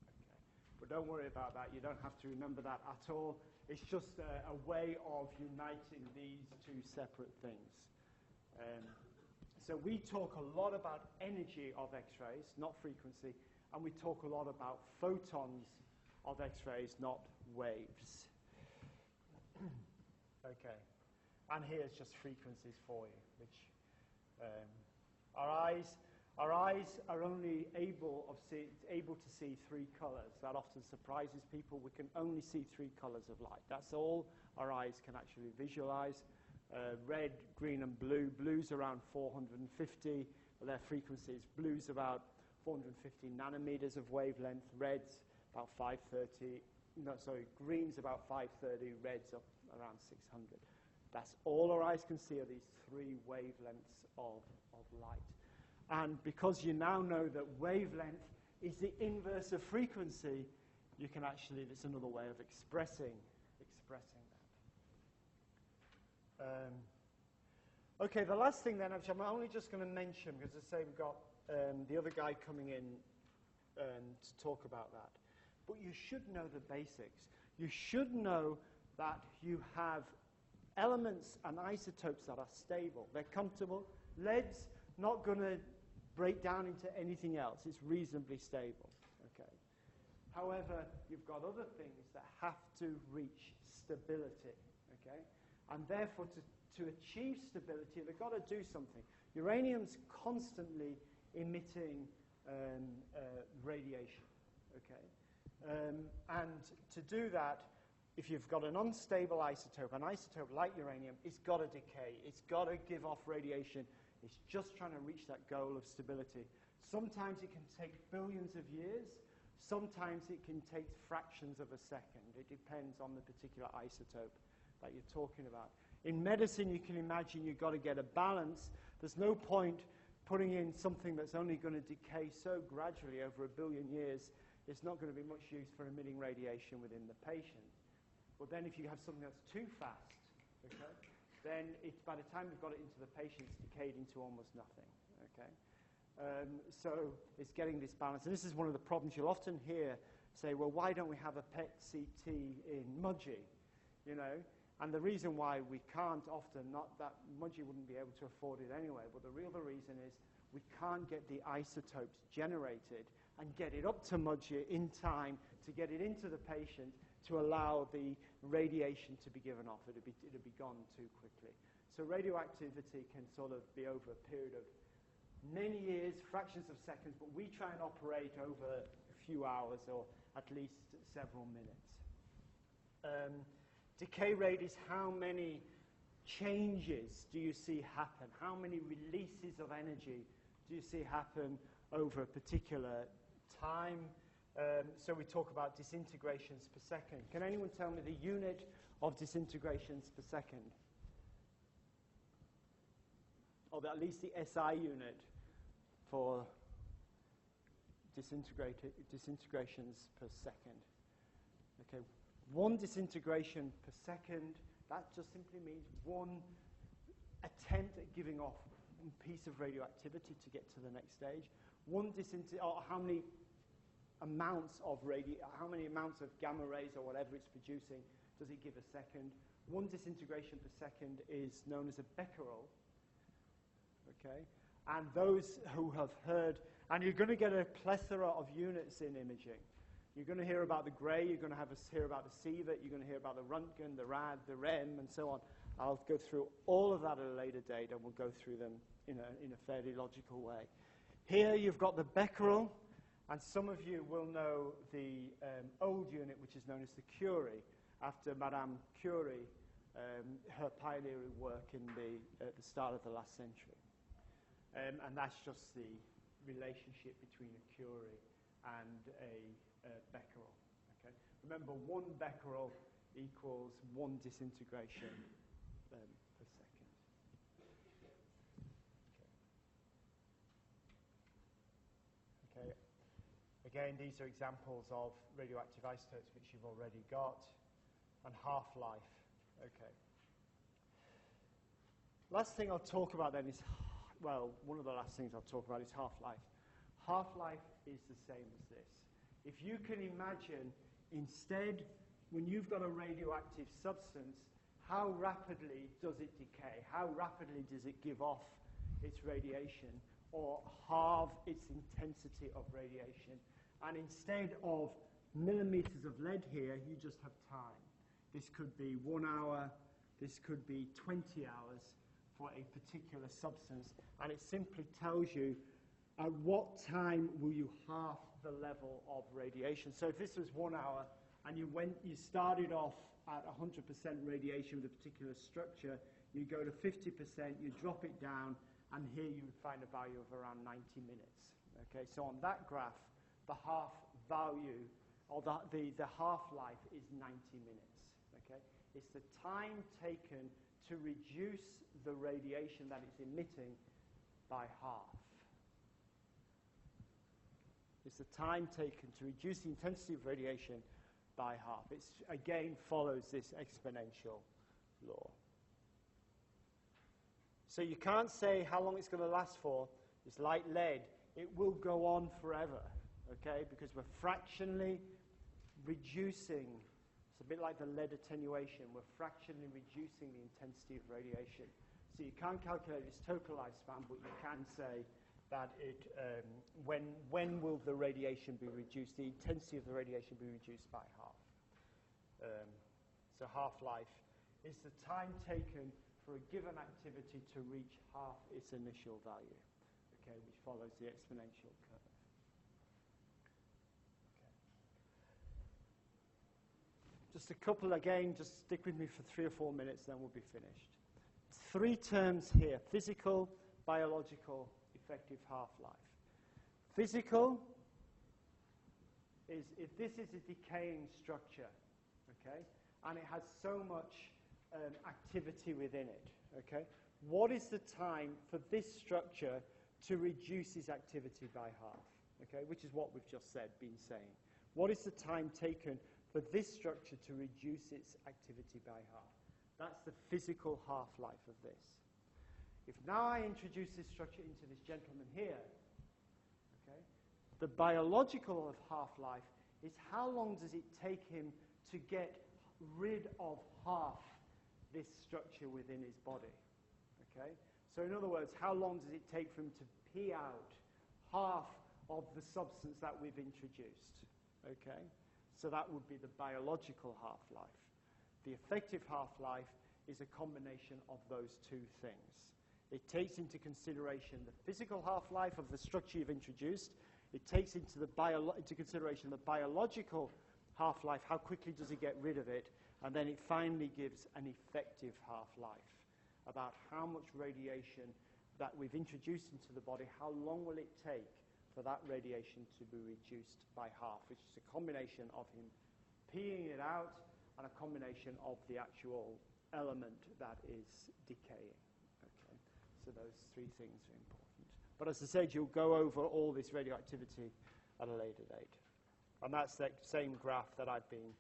Okay. But don't worry about that. You don't have to remember that at all. It's just a way of uniting these two separate things. So we talk a lot about energy of X-rays, not frequency, and we talk a lot about photons of X-rays, not waves. Okay. And here's just frequencies for you, which our eyes are only able to see 3 colors. That often surprises people. We can only see 3 colors of light. That's all our eyes can actually visualize. Red, green, and blue. Blue's around 450. their frequencies. Blue's about 450 nanometers of wavelength, red's about 530, green's about 530, red's up around 600. That's all our eyes can see are these three wavelengths of light. And because you now know that wavelength is the inverse of frequency, you can actually, that's another way of expressing that. Okay, the last thing then, actually, I'm only just going to mention, because as I say, we've got the other guy coming in to talk about that. But you should know the basics. You should know that you have elements and isotopes that are stable. They're comfortable. Lead's not going to break down into anything else. It's reasonably stable. Okay. However, you've got other things that have to reach stability. Okay. And therefore, to achieve stability, they've got to do something. Uranium's constantly emitting radiation. Okay. And to do that, if you've got an unstable isotope, an isotope like uranium, it's got to decay. It's got to give off radiation. It's just trying to reach that goal of stability. Sometimes it can take billions of years. Sometimes it can take fractions of a second. It depends on the particular isotope that you're talking about. In medicine, you can imagine you've got to get a balance. There's no point putting in something that's only going to decay so gradually over a billion years. It's not going to be much use for emitting radiation within the patient. But then if you have something that's too fast, okay, then by the time you've got it into the patient, it's decayed into almost nothing. Okay? So it's getting this balance. And this is one of the problems you'll often hear say, well, why don't we have a PET CT in Mudgee? You know? And the reason why we can't often, not that Mudgee wouldn't be able to afford it anyway, but the real reason is we can't get the isotopes generated and get it up to Mudgee in time to get it into the patient to allow the radiation to be given off. It'll be gone too quickly. So radioactivity can sort of be over a period of many years, fractions of seconds, but we try and operate over a few hours or at least several minutes. Decay rate is how many changes do you see happen? How many releases of energy do you see happen over a particular time? So we talk about disintegrations per second. Can anyone tell me the unit of disintegrations per second? Or at least the SI unit for disintegrations per second. Okay, 1 disintegration per second, that just simply means 1 attempt at giving off a piece of radioactivity to get to the next stage. How many amounts of gamma rays or whatever it's producing does it give a second? 1 disintegration per second is known as a becquerel. Okay, and those who have heard, and you're going to get a plethora of units in imaging. You're going to hear about the Gray, you're going to hear about the Sievert, you're going to hear about the Röntgen, the RAD, the REM, and so on. I'll go through all of that at a later date, and we'll go through them in a fairly logical way. Here you've got the becquerel, and some of you will know the old unit, which is known as the Curie, after Madame Curie, her pioneering work at the start of the last century. And that's just the relationship between a Curie and a becquerel. Okay? Remember, 1 becquerel equals 1 disintegration per second. Okay. Again, these are examples of radioactive isotopes which you've already got, and half-life. Okay. Last thing I'll talk about then is, well, one of the last things I'll talk about is half-life. Half-life is the same as this. If you can imagine, instead, when you've got a radioactive substance, how rapidly does it decay? How rapidly does it give off its radiation or halve its intensity of radiation? And instead of millimeters of lead here, you just have time. This could be 1 hour, this could be 20 hours for a particular substance, and it simply tells you at what time will you halve the level of radiation. So if this was 1 hour and you started off at 100% radiation with a particular structure, you go to 50%, you drop it down, and here you would find a value of around 90 minutes. Okay, so on that graph, the half value, or the half-life is 90 minutes. Okay, it's the time taken to reduce the radiation that it's emitting by half. It's the time taken to reduce the intensity of radiation by half. It again follows this exponential law. So you can't say how long it's going to last for. It's like lead. It will go on forever, okay, because we're fractionally reducing. It's a bit like the lead attenuation. We're fractionally reducing the intensity of radiation. So you can't calculate its total lifespan, but you can say that when will the radiation be reduced, the intensity of the radiation be reduced by half. So half-life is the time taken for a given activity to reach half its initial value, okay, which follows the exponential curve. Okay. Just a couple again, just stick with me for 3 or 4 minutes, then we'll be finished. 3 terms here: physical, biological, effective half-life. Physical is if this is a decaying structure, okay, and it has so much activity within it, okay, what is the time for this structure to reduce its activity by half, okay, which is what we've just been saying. What is the time taken for this structure to reduce its activity by half? That's the physical half-life of this. If now I introduce this structure into this gentleman here, okay, the biological half-life is how long does it take him to get rid of half this structure within his body, okay? So in other words, how long does it take for him to pee out half of the substance that we've introduced, okay? So that would be the biological half-life. The effective half-life is a combination of those 2 things. It takes into consideration the physical half-life of the structure you've introduced. It takes into consideration the biological half-life, how quickly does it get rid of it, and then it finally gives an effective half-life, about how much radiation that we've introduced into the body, how long will it take for that radiation to be reduced by half, which is a combination of him peeing it out and a combination of the actual element that is decaying. Okay, so those 3 things are important. But as I said, you'll go over all this radioactivity at a later date. And that's that same graph that I've been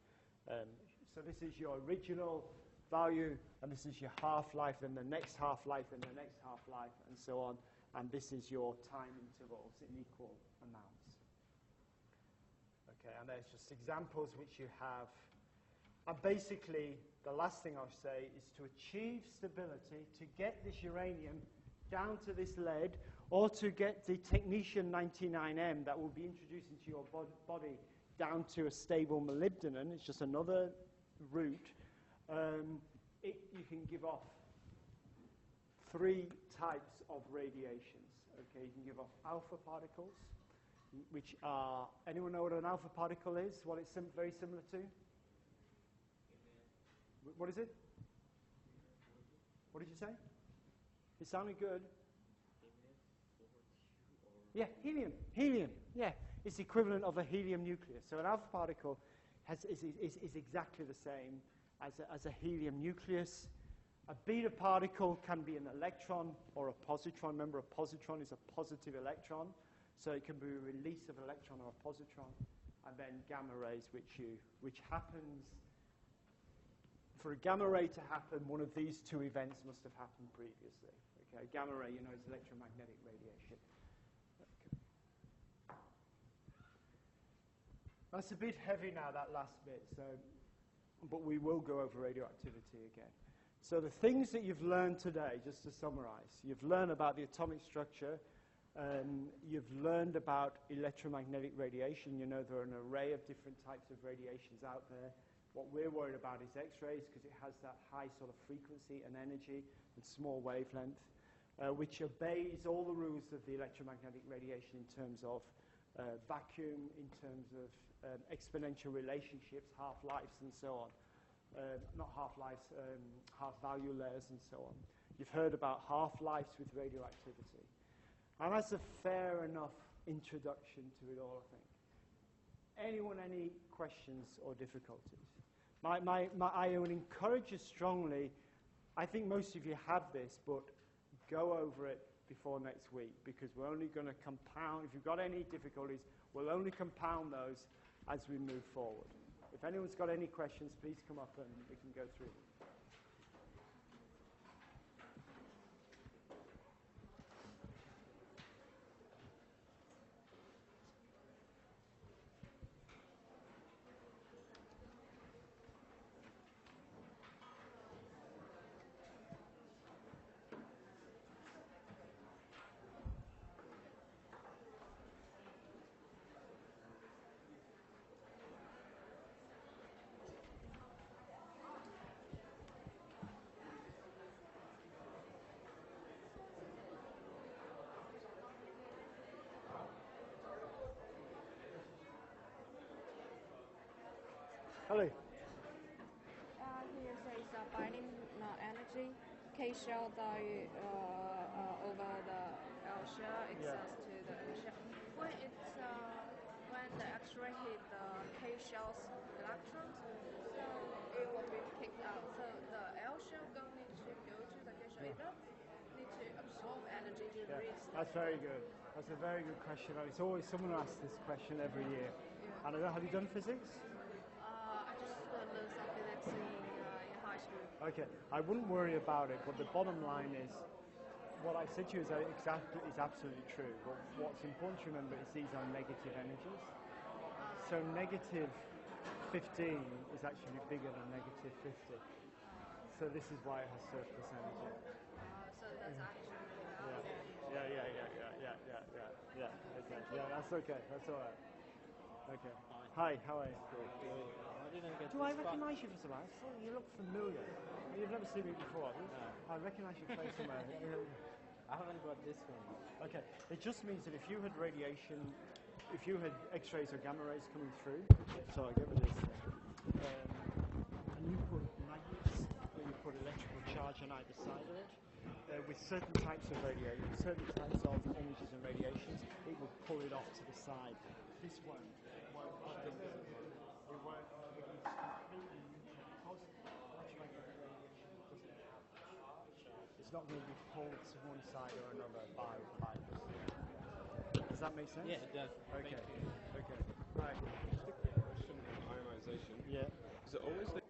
so this is your original value, and this is your half-life, then the next half-life, and the next half-life, and so on. And this is your time intervals in equal amounts. Okay, and there's just examples which you have. And basically, the last thing I'll say is to achieve stability, to get this uranium down to this lead, or to get the technetium-99m that will be introduced into your body down to a stable molybdenum. It's just another route. You can give off 3 types of radiations. Okay, you can give off alpha particles, which are, anyone know what an alpha particle is? What it's very similar to? What is it? What did you say? It sounded good. Yeah, helium. Helium, yeah. It's the equivalent of a helium nucleus. So an alpha particle is exactly the same as a helium nucleus. A beta particle can be an electron or a positron. Remember, a positron is a positive electron. So it can be a release of an electron or a positron. And then gamma rays, which happens. For a gamma ray to happen, one of these 2 events must have happened previously. Okay, gamma ray, you know, is electromagnetic radiation. Okay. That's a bit heavy now, that last bit, but we will go over radioactivity again. So the things that you've learned today, just to summarize, you've learned about the atomic structure, you've learned about electromagnetic radiation. You know there are an array of different types of radiations out there. What we're worried about is X-rays, because it has that high sort of frequency and energy and small wavelength, which obeys all the rules of the electromagnetic radiation in terms of vacuum, in terms of exponential relationships, half-lives, and so on. Not half-lives, half-value layers, and so on. You've heard about half-lives with radioactivity. And that's a fair enough introduction to it all, I think. Anyone, any questions or difficulties? I would encourage you strongly, I think most of you have this, but go over it before next week, because we're only going to compound. If you've got any difficulties, we'll only compound those as we move forward. If anyone's got any questions, please come up and we can go through them. Hello. Here says binding energy. K shell die over the L shell exists to the N shell. When the X-ray hit the K shell's electrons, so it will be kicked out. So the L shell don't need to go to the K shell either. Need to absorb energy to reach. That's very good. That's a very good question. It's always someone asks this question every year. Yeah. And I don't know, have you done physics? Okay, I wouldn't worry about it, but the bottom line is, what I said to you is absolutely true. But what's important to remember is these are negative energies. So negative 15 is actually bigger than negative 50. So this is why it has surplus energy. So that's actually Okay. Yeah, that's okay. That's all right. Okay. Hi, how are you? Do I recognise you from somewhere? You look familiar. You've never seen me before, have you? No. I recognise your face somewhere. I haven't got this one. Okay. It just means that if you had radiation, if you had X-rays or gamma rays coming through, sorry, get rid of this thing, and you put magnets, or you put electrical charge on either side of it, with certain types of radiation, certain types of energies and radiations, it would pull it off to the side. This one, it won't. It won't. It's completely neutral because electromagnetic radiation doesn't have charge. It's not going to be pulled to one side or another by this. Does that make sense? Yeah, it does. Okay. Thank you. Okay. Right. Just a quick question on ionization. Yeah. Is it always the